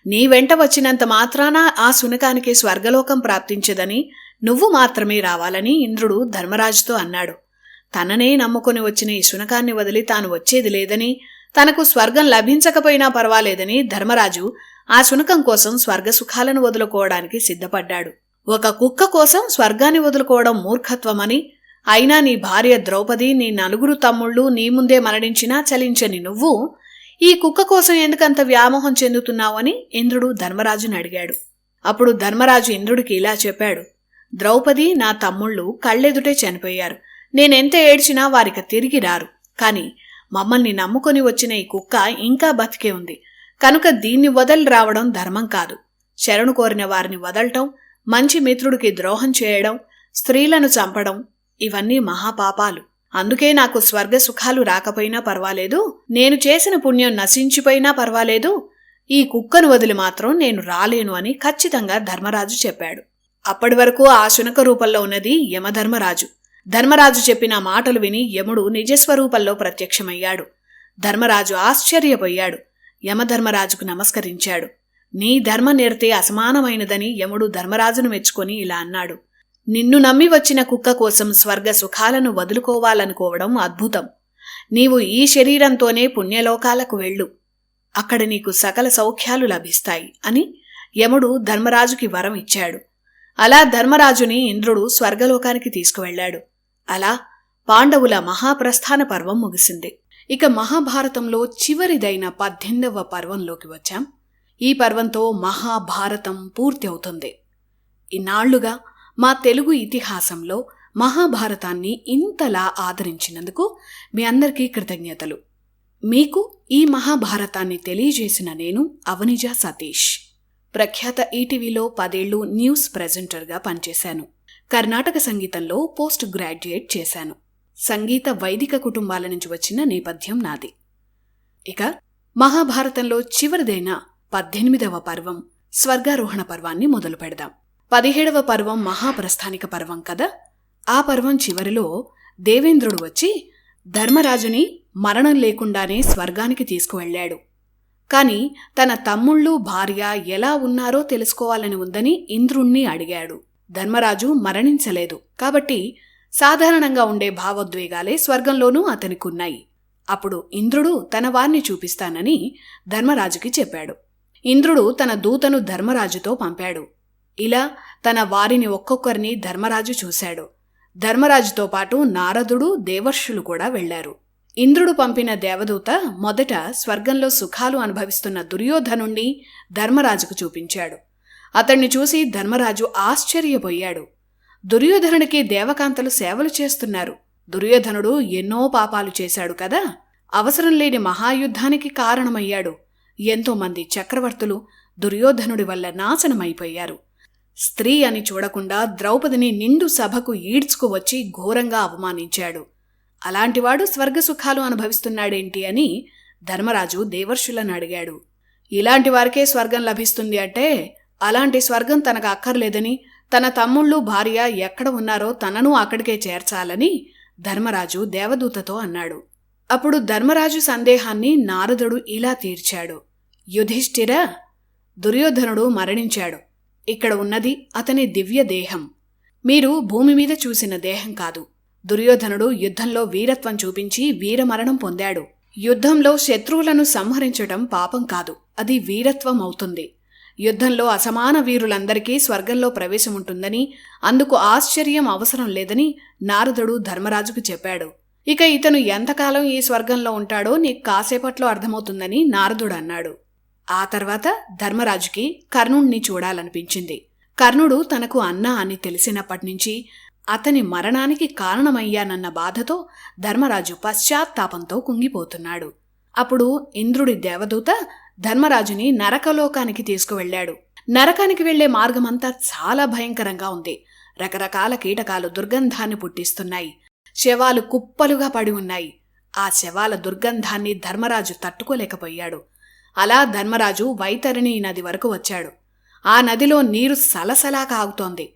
నీ వెంట వచ్చినంత మాత్రాన ఆ శునకానికి స్వర్గలోకం ప్రాప్తించదని, నువ్వు మాత్రమే రావాలని ఇంద్రుడు ధర్మరాజుతో అన్నాడు. తననే నమ్ముకొని వచ్చిన ఈ శునకాన్ని వదిలి తాను వచ్చేది లేదని, తనకు స్వర్గం లభించకపోయినా పర్వాలేదని ధర్మరాజు ఆ శునకం కోసం స్వర్గసుఖాలను వదులుకోవడానికి సిద్ధపడ్డాడు. ఒక కుక్క కోసం స్వర్గాన్ని వదులుకోవడం మూర్ఖత్వమని, అయినా నీ భార్య ద్రౌపది, నీ 4 తమ్ముళ్ళు నీ ముందే మరణించినా చలించని నువ్వు ఈ కుక్క కోసం ఎందుకంత వ్యామోహం చెందుతున్నావని ఇంద్రుడు ధర్మరాజుని అడిగాడు. అప్పుడు ధర్మరాజు ఇంద్రుడికి ఇలా చెప్పాడు: ద్రౌపది, నా తమ్ముళ్ళు కళ్ళెదుటే చనిపోయారు. నేనెంత ఏడ్చినా వారిక తిరిగి రారు. కాని మమ్మల్ని నమ్ముకొని వచ్చిన ఈ కుక్క ఇంకా బతికే ఉంది. కనుక దీన్ని వదలి రావడం ధర్మం కాదు. శరణు కోరిన వారిని వదలటం, మంచి మిత్రుడికి ద్రోహం చేయడం, స్త్రీలను చంపడం ఇవన్నీ మహాపాపాలు. అందుకే నాకు స్వర్గ సుఖాలు రాకపోయినా పర్వాలేదు, నేను చేసిన పుణ్యం నశించిపోయినా పర్వాలేదు, ఈ కుక్కను వదిలి మాత్రం నేను రాలేను అని ఖచ్చితంగా ధర్మరాజు చెప్పాడు. అప్పటి వరకు ఆ శునక రూపంలో ఉన్నది యమధర్మరాజు. ధర్మరాజు చెప్పిన మాటలు విని యముడు నిజస్వరూపంలో ప్రత్యక్షమయ్యాడు. ధర్మరాజు ఆశ్చర్యపోయాడు. యమధర్మరాజుకు నమస్కరించాడు. నీ ధర్మనిరతి అసమానమైనదని యముడు ధర్మరాజును మెచ్చుకొని ఇలా అన్నాడు: నిన్ను నమ్మి వచ్చిన కుక్క కోసం స్వర్గ సుఖాలను వదులుకోవాలనుకోవడం అద్భుతం. నీవు ఈ శరీరంతోనే పుణ్యలోకాలకు వెళ్ళు. అక్కడ నీకు సకల సౌఖ్యాలు లభిస్తాయి అని యముడు ధర్మరాజుకి వరం ఇచ్చాడు. అలా ధర్మరాజుని ఇంద్రుడు స్వర్గలోకానికి తీసుకువెళ్లాడు. అలా పాండవుల మహాప్రస్థాన పర్వం ముగిసింది. ఇక మహాభారతంలో చివరిదైన 18వ పర్వంలోకి వచ్చాం. ఈ పర్వంతో మహాభారతం పూర్తి అవుతుంది. ఇన్నాళ్లుగా మా తెలుగు ఇతిహాసంలో మహాభారతాన్ని ఇంతలా ఆదరించినందుకు మీ అందరికీ కృతజ్ఞతలు. మీకు ఈ మహాభారతాన్ని తెలియజేసిన నేను అవనిజ సతీష్. ప్రఖ్యాత ఈటీవీలో 10 ఏళ్లు న్యూస్ ప్రెజెంటర్గా పనిచేశాను. కర్ణాటక సంగీతంలో పోస్ట్ గ్రాడ్యుయేట్ చేశాను. సంగీత వైదిక కుటుంబాల నుంచి వచ్చిన నేపథ్యం నాది. ఇక మహాభారతంలో చివరిదైన 18వ పర్వం స్వర్గారోహణ పర్వాన్ని మొదలు పెడదాం. 17వ పర్వం మహాప్రస్థానిక పర్వం కదా. ఆ పర్వం చివరిలో దేవేంద్రుడు వచ్చి ధర్మరాజుని మరణం లేకుండానే స్వర్గానికి తీసుకువెళ్లాడు. కాని తన తమ్ముళ్ళు, భార్య ఎలా ఉన్నారో తెలుసుకోవాలని ఉందని ఇంద్రుణ్ణి అడిగాడు. ధర్మరాజు మరణించలేదు కాబట్టి సాధారణంగా ఉండే భావోద్వేగాలే స్వర్గంలోనూ అతనికున్నాయి. అప్పుడు ఇంద్రుడు తన వారిని చూపిస్తానని ధర్మరాజుకి చెప్పాడు. ఇంద్రుడు తన దూతను ధర్మరాజుతో పంపాడు. ఇలా తన వారిని ఒక్కొక్కరిని ధర్మరాజు చూశాడు. ధర్మరాజుతో పాటు నారదుడు, దేవర్షులు కూడా వెళ్లారు. ఇంద్రుడు పంపిన దేవదూత మొదట స్వర్గంలో సుఖాలు అనుభవిస్తున్న దుర్యోధనుణ్ణి ధర్మరాజుకు చూపించాడు. అతణ్ణి చూసి ధర్మరాజు ఆశ్చర్యపోయాడు. దుర్యోధనుడికి దేవకాంతలు సేవలు చేస్తున్నారు. దుర్యోధనుడు ఎన్నో పాపాలు చేశాడు కదా. అవసరం లేని మహాయుద్ధానికి కారణమయ్యాడు. ఎంతోమంది చక్రవర్తులు దుర్యోధనుడి వల్ల నాశనమైపోయారు. స్త్రీ అని చూడకుండా ద్రౌపదిని నిండు సభకు ఈడ్చుకువచ్చి ఘోరంగా అవమానించాడు. అలాంటివాడు స్వర్గసుఖాలు అనుభవిస్తున్నాడేంటి అని ధర్మరాజు దేవర్షులను అడిగాడు. ఇలాంటి వారికే స్వర్గం లభిస్తుంది అంటే అలాంటి స్వర్గం తనకు అక్కర్లేదని, తన తమ్ముళ్ళు, భార్య ఎక్కడ ఉన్నారో తనను అక్కడికే చేర్చాలని ధర్మరాజు దేవదూతతో అన్నాడు. అప్పుడు ధర్మరాజు సందేహాన్ని నారదుడు ఇలా తీర్చాడు: యుధిష్ఠిరా, దుర్యోధనుడు మరణించాడు. ఇక్కడ ఉన్నది అతని దివ్య దేహం. మీరు భూమి మీద చూసిన దేహం కాదు. దుర్యోధనుడు యుద్ధంలో వీరత్వం చూపించి వీరమరణం పొందాడు. యుద్ధంలో శత్రువులను సంహరించటం పాపం కాదు, అది వీరత్వం అవుతుంది. యుద్ధంలో అసమాన వీరులందరికీ స్వర్గంలో ప్రవేశముంటుందని, అందుకు ఆశ్చర్యం అవసరం లేదని నారదుడు ధర్మరాజుకు చెప్పాడు. ఇక ఇతను ఎంతకాలం ఈ స్వర్గంలో ఉంటాడో నీకు కాసేపట్లో అర్థమవుతుందని నారదుడు అన్నాడు. ఆ తర్వాత ధర్మరాజుకి కర్ణుణ్ణి చూడాలనిపించింది. కర్ణుడు తనకు అన్న అని తెలిసినప్పటినుంచి అతని మరణానికి కారణమయ్యానన్న బాధతో ధర్మరాజు పశ్చాత్తాపంతో కుంగిపోతున్నాడు. అప్పుడు ఇంద్రుడి దేవదూత ధర్మరాజుని నరకలోకానికి తీసుకువెళ్లాడు. నరకానికి వెళ్లే మార్గమంతా చాలా భయంకరంగా ఉంది. రకరకాల కీటకాలు దుర్గంధాన్ని పుట్టిస్తున్నాయి. శవాలు కుప్పలుగా పడి ఉన్నాయి. ఆ శవాల దుర్గంధాన్ని ధర్మరాజు తట్టుకోలేకపోయాడు. అలా ధర్మరాజు వైతరిణి నది వరకు వచ్చాడు. ఆ నదిలో నీరు సలసలా కాగుతోంది.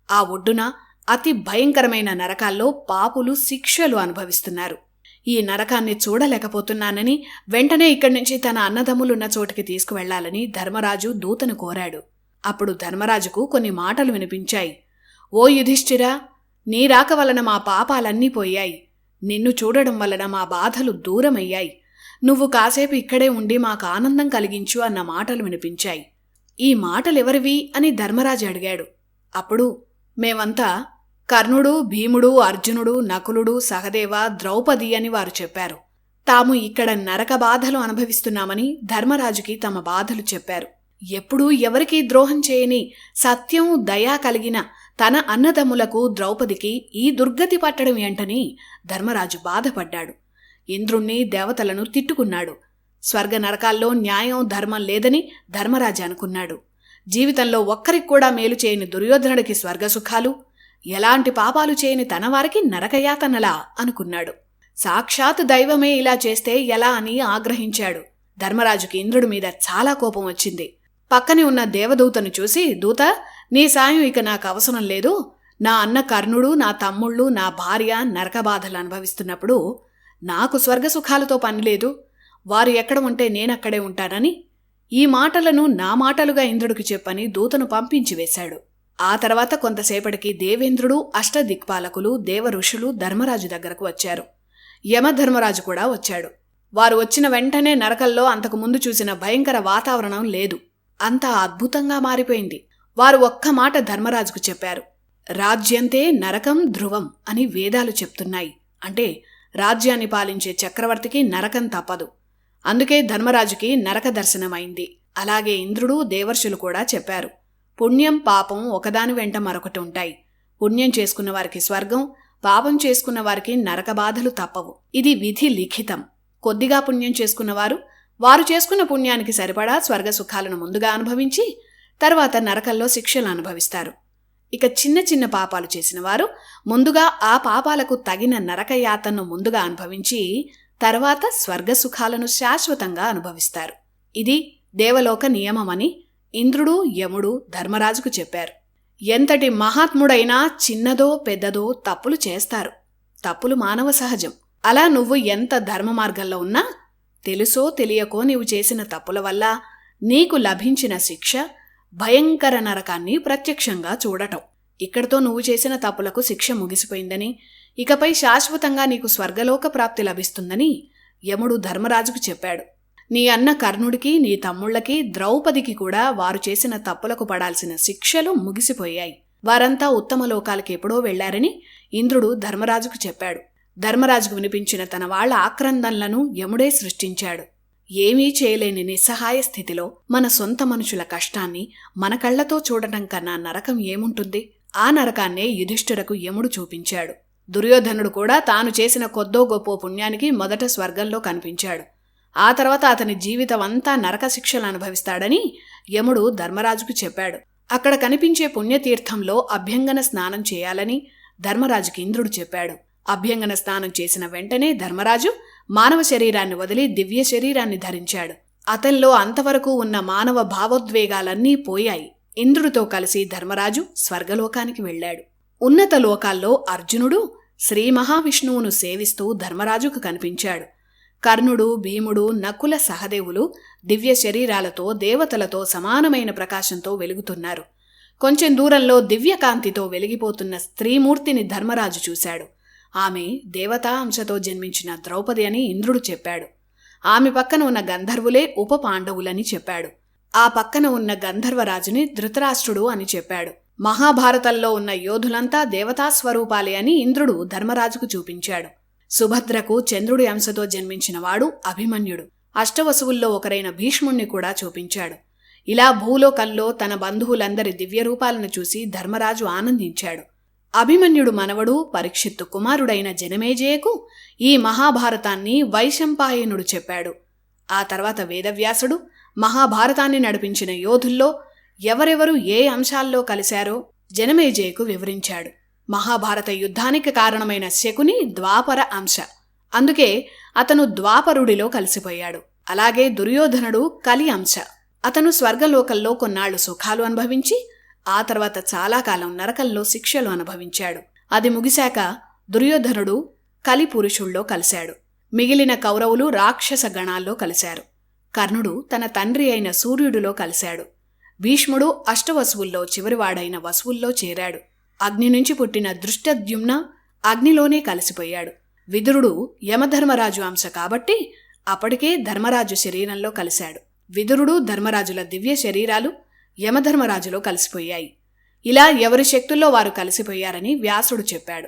ఆ ఒడ్డున అతి భయంకరమైన నరకాల్లో పాపులు శిక్షలు అనుభవిస్తున్నారు. ఈ నరకాన్ని చూడలేకపోతున్నానని వెంటనే ఇక్కడి నుంచి తన అన్నదమ్ములున్న చోటికి తీసుకువెళ్లాలని ధర్మరాజు దూతను కోరాడు. అప్పుడు ధర్మరాజుకు కొన్ని మాటలు వినిపించాయి. ఓ యుధిష్ఠిరా, నీ రాక వలన మా పాపాలన్నీ పోయాయి. నిన్ను చూడడం వలన మా బాధలు దూరమయ్యాయి. నువ్వు కాసేపు ఇక్కడే ఉండి మాకు ఆనందం కలిగించు అన్న మాటలు వినిపించాయి. ఈ మాటలెవరివి అని ధర్మరాజు అడిగాడు. అప్పుడు మేమంతా కర్ణుడు, భీముడు, అర్జునుడు, నకులుడు, సహదేవ, ద్రౌపది అని వారు చెప్పారు. తాము ఇక్కడ నరక బాధలు అనుభవిస్తున్నామని ధర్మరాజుకి తమ బాధలు చెప్పారు. ఎప్పుడూ ఎవరికీ ద్రోహం చేయని, సత్యం, దయా కలిగిన తన అన్నదమ్ములకు, ద్రౌపదికి ఈ దుర్గతి పట్టడం ఏంటని ధర్మరాజు బాధపడ్డాడు. ఇంద్రుణ్ణి, దేవతలను తిట్టుకున్నాడు. స్వర్గ నరకాల్లో న్యాయం, ధర్మం లేదని ధర్మరాజు అనుకున్నాడు. జీవితంలో ఒక్కరికి కూడా మేలు చేయని దుర్యోధనుడికి స్వర్గసుఖాలు, ఎలాంటి పాపాలు చేయని తనవారికి నరకయాతనలా అనుకున్నాడు. సాక్షాత్ దైవమే ఇలా చేస్తే ఎలా అని ఆగ్రహించాడు. ధర్మరాజుకి ఇంద్రుడి మీద చాలా కోపం వచ్చింది. పక్కనే ఉన్న దేవదూతను చూసి, దూత, నీ సాయం ఇక నాకు అవసరం లేదు. నా అన్న కర్ణుడు, నా తమ్ముళ్ళు, నా భార్య నరకబాధలు అనుభవిస్తున్నప్పుడు నాకు స్వర్గసుఖాలతో పనిలేదు. వారు ఎక్కడ ఉంటే నేనక్కడే ఉంటానని ఈ మాటలను నా మాటలుగా ఇంద్రుడికి చెప్పని దూతను పంపించి వేశాడు. ఆ తర్వాత కొంతసేపటికి దేవేంద్రుడు, అష్టదిక్పాలకులు, దేవఋషులు ధర్మరాజు దగ్గరకు వచ్చారు. యమధర్మరాజు కూడా వచ్చాడు. వారు వచ్చిన వెంటనే నరకంలో అంతకుముందు చూసిన భయంకర వాతావరణం లేదు. అంతా అద్భుతంగా మారిపోయింది. వారు ఒక్క మాట ధర్మరాజుకు చెప్పారు. రాజ్యంతే నరకం ధ్రువం అని వేదాలు చెప్తున్నాయి. అంటే రాజ్యాన్ని పాలించే చక్రవర్తికి నరకం తప్పదు. అందుకే ధర్మరాజుకి నరక దర్శనమైంది. అలాగే ఇంద్రుడు, దేవర్షులు కూడా చెప్పారు. పుణ్యం, పాపం ఒకదాని వెంట మరొకటి ఉంటాయి. పుణ్యం చేసుకున్న వారికి స్వర్గం, పాపం చేసుకున్న వారికి నరక బాధలు తప్పవు. ఇది విధి లిఖితం. కొద్దిగా పుణ్యం చేసుకున్నవారు వారు చేసుకున్న పుణ్యానికి సరిపడా స్వర్గ సుఖాలను ముందుగా అనుభవించి తర్వాత నరకంలో శిక్షలు అనుభవిస్తారు. ఇక చిన్న చిన్న పాపాలు చేసిన వారు ముందుగా ఆ పాపాలకు తగిన నరకయాతను ముందుగా అనుభవించి తర్వాత స్వర్గ సుఖాలను శాశ్వతంగా అనుభవిస్తారు. ఇది దేవలోక నియమమని ఇంద్రుడు, యముడు ధర్మరాజుకు చెప్పారు. ఎంతటి మహాత్ముడైనా చిన్నదో పెద్దదో తప్పులు చేస్తారు. తప్పులు మానవ సహజం. అలా నువ్వు ఎంత ధర్మ మార్గంలో ఉన్నా తెలుసో తెలియకో నీవు చేసిన తప్పుల వల్ల నీకు లభించిన శిక్ష భయంకర నరకాన్ని ప్రత్యక్షంగా చూడటం. ఇక్కడితో నువ్వు చేసిన తప్పులకు శిక్ష ముగిసిపోయిందని, ఇకపై శాశ్వతంగా నీకు స్వర్గలోక ప్రాప్తి లభిస్తుందని యముడు ధర్మరాజుకు చెప్పాడు. నీ అన్న కర్ణుడికి, నీ తమ్ముళ్లకి, ద్రౌపదికి కూడా వారు చేసిన తప్పులకు పడాల్సిన శిక్షలు ముగిసిపోయాయి. వారంతా ఉత్తమ లోకాలకి ఎప్పుడో వెళ్లారని ఇంద్రుడు ధర్మరాజుకు చెప్పాడు. ధర్మరాజుకు వినిపించిన తన వాళ్ల ఆక్రందనలను యముడే సృష్టించాడు. ఏమీ చేయలేని నిస్సహాయ స్థితిలో మన సొంత మనుషుల కష్టాన్ని మన కళ్లతో చూడటం కన్నా నరకం ఏముంటుంది? ఆ నరకాన్నే యుధిష్ఠిరకు యముడు చూపించాడు. దుర్యోధనుడు కూడా తాను చేసిన కొద్దో గొప్పో పుణ్యానికి మొదట స్వర్గంలో కనిపించాడు. ఆ తర్వాత అతని జీవితమంతా నరక శిక్షలు అనుభవిస్తాడని యముడు ధర్మరాజుకు చెప్పాడు. అక్కడ కనిపించే పుణ్యతీర్థంలో అభ్యంగన స్నానం చేయాలని ధర్మరాజుకి ఇంద్రుడు చెప్పాడు. అభ్యంగన స్నానం చేసిన వెంటనే ధర్మరాజు మానవ శరీరాన్ని వదిలి దివ్య శరీరాన్ని ధరించాడు. అతనిలో అంతవరకు ఉన్న మానవ భావోద్వేగాలన్నీ పోయాయి. ఇంద్రుడితో కలిసి ధర్మరాజు స్వర్గలోకానికి వెళ్లాడు. ఉన్నత లోకాల్లో అర్జునుడు శ్రీ మహావిష్ణువును సేవిస్తూ ధర్మరాజుకు కనిపించాడు. కర్ణుడు, భీముడు, నకుల, సహదేవులు దివ్య శరీరాలతో దేవతలతో సమానమైన ప్రకాశంతో వెలుగుతున్నారు. కొంచెం దూరంలో దివ్యకాంతితో వెలిగిపోతున్న స్త్రీమూర్తిని ధర్మరాజు చూశాడు. ఆమె దేవతా అంశతో జన్మించిన ద్రౌపది అని ఇంద్రుడు చెప్పాడు. ఆమె పక్కన ఉన్న గంధర్వులే ఉప పాండవులని చెప్పాడు. ఆ పక్కన ఉన్న గంధర్వరాజుని ధృతరాష్ట్రుడు అని చెప్పాడు. మహాభారతంలో ఉన్న యోధులంతా దేవతాస్వరూపాలే అని ఇంద్రుడు ధర్మరాజుకు చూపించాడు. సుభద్రకు చంద్రుడి అంశతో జన్మించినవాడు అభిమన్యుడు. అష్టవసువుల్లో ఒకరైన భీష్ముణ్ణి కూడా చూపించాడు. ఇలా భూలోకంలో తన బంధువులందరి దివ్యరూపాలను చూసి ధర్మరాజు ఆనందించాడు. అభిమన్యుడు మనవడు పరీక్షిత్తు కుమారుడైన జనమేజయకు ఈ మహాభారతాన్ని వైశంపాయనుడు చెప్పాడు. ఆ తర్వాత వేదవ్యాసుడు మహాభారతాన్ని నడిపించిన యోధుల్లో ఎవరెవరు ఏ అంశాల్లో కలిశారో జనమేజయకు వివరించాడు. మహాభారత యుద్ధానికి కారణమైన శకుని ద్వాపర అంశ. అందుకే అతను ద్వాపరుడిలో కలిసిపోయాడు. అలాగే దుర్యోధనుడు కలి అంశ. అతను స్వర్గలోకంలో కొన్నాళ్లు సుఖాలు అనుభవించి ఆ తర్వాత చాలా కాలం నరకంలో శిక్షలు అనుభవించాడు. అది ముగిశాక దుర్యోధనుడు కలి పురుషుల్లో కలిశాడు. మిగిలిన కౌరవులు రాక్షస గణాల్లో కలిశారు. కర్ణుడు తన తండ్రి అయిన సూర్యుడిలో కలిశాడు. భీష్ముడు అష్టవసువుల్లో చివరివాడైన వసువుల్లో చేరాడు. అగ్ని నుంచి పుట్టిన దృష్టద్యుమ్న అగ్నిలోనే కలిసిపోయాడు. విదురుడు యమధర్మరాజు అంశ కాబట్టి అప్పటికే ధర్మరాజు శరీరంలో కలిశాడు. విదురుడు, ధర్మరాజుల దివ్య శరీరాలు యమధర్మరాజులో కలిసిపోయాయి. ఇలా ఎవరి శక్తుల్లో వారు కలిసిపోయారని వ్యాసుడు చెప్పాడు.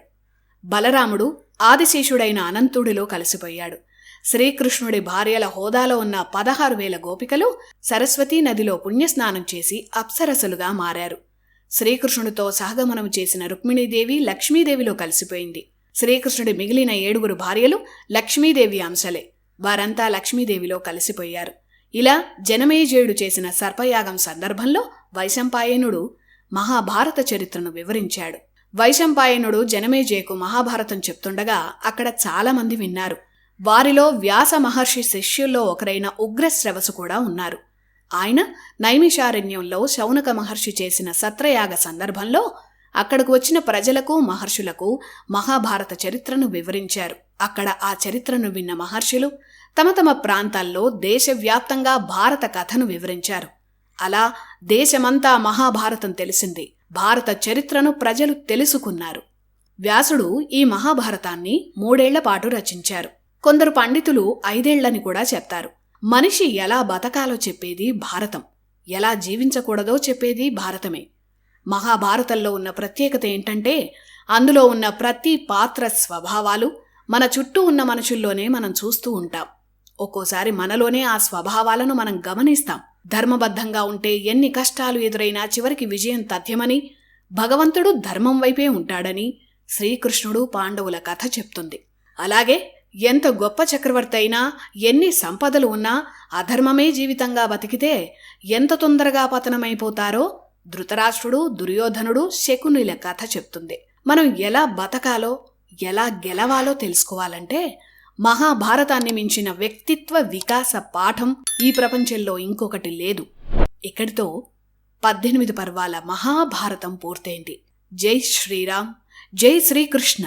బలరాముడు ఆదిశేషుడైన అనంతుడిలో కలిసిపోయాడు. శ్రీకృష్ణుడి భార్యల హోదాలో ఉన్న 16,000 గోపికలు సరస్వతీ నదిలో పుణ్యస్నానం చేసి అప్సరసలుగా మారారు. శ్రీకృష్ణుడితో సహగమనం చేసిన రుక్మిణీదేవి లక్ష్మీదేవిలో కలిసిపోయింది. శ్రీకృష్ణుడి మిగిలిన 7 భార్యలు లక్ష్మీదేవి అంశలే. వారంతా లక్ష్మీదేవిలో కలిసిపోయారు. ఇలా జనమేజయుడు చేసిన సర్పయాగం సందర్భంలో వైశంపాయనుడు మహాభారత చరిత్రను వివరించాడు. వైశంపాయనుడు జనమేజయకు మహాభారతం చెప్తుండగా అక్కడ చాలామంది విన్నారు. వారిలో వ్యాస మహర్షి శిష్యుల్లో ఒకరైన ఉగ్రశ్రవసు కూడా ఉన్నారు. ఆయన నైమిషారణ్యంలో శౌనక మహర్షి చేసిన సత్రయాగ సందర్భంలో అక్కడకు వచ్చిన ప్రజలకు మహర్షులకు మహాభారత చరిత్రను వివరించారు. అక్కడ ఆ చరిత్రను విన్న మహర్షులు తమ తమ ప్రాంతాల్లో దేశవ్యాప్తంగా భారత కథను వివరించారు. అలా దేశమంతా మహాభారతం తెలిసింది. భారత చరిత్రను ప్రజలు తెలుసుకున్నారు. వ్యాసుడు ఈ మహాభారతాన్ని 3 ఏళ్ల పాటు రచించారు. కొందరు పండితులు 5 ఏళ్లని కూడా చెప్తారు. మనిషి ఎలా బతకాలో చెప్పేది భారతం, ఎలా జీవించకూడదో చెప్పేది భారతమే. మహాభారతంలో ఉన్న ప్రత్యేకత ఏంటంటే అందులో ఉన్న ప్రతి పాత్ర స్వభావాలు మన చుట్టూ ఉన్న మనుషుల్లోనే మనం చూస్తూ ఉంటాం. ఒక్కోసారి మనలోనే ఆ స్వభావాలను మనం గమనిస్తాం. ధర్మబద్ధంగా ఉంటే ఎన్ని కష్టాలు ఎదురైనా చివరికి విజయం తథ్యమని, భగవంతుడు ధర్మం వైపే ఉంటాడని శ్రీకృష్ణుడు పాండవుల కథ చెప్తుంది. అలాగే ఎంత గొప్ప చక్రవర్తి అయినా, ఎన్ని సంపదలు ఉన్నా అధర్మమే జీవితంగా బతికితే ఎంత తొందరగా పతనమైపోతారో ధృతరాష్ట్రుడు, దుర్యోధనుడు, శకునుల కథ చెప్తుంది. మనం ఎలా బతకాలో, ఎలా గెలవాలో తెలుసుకోవాలంటే మహాభారతాన్ని మించిన వ్యక్తిత్వ వికాస పాఠం ఈ ప్రపంచంలో ఇంకొకటి లేదు. ఇక్కడితో 18 పర్వాల మహాభారతం పూర్తయింది. జై శ్రీరామ్, జై శ్రీకృష్ణ.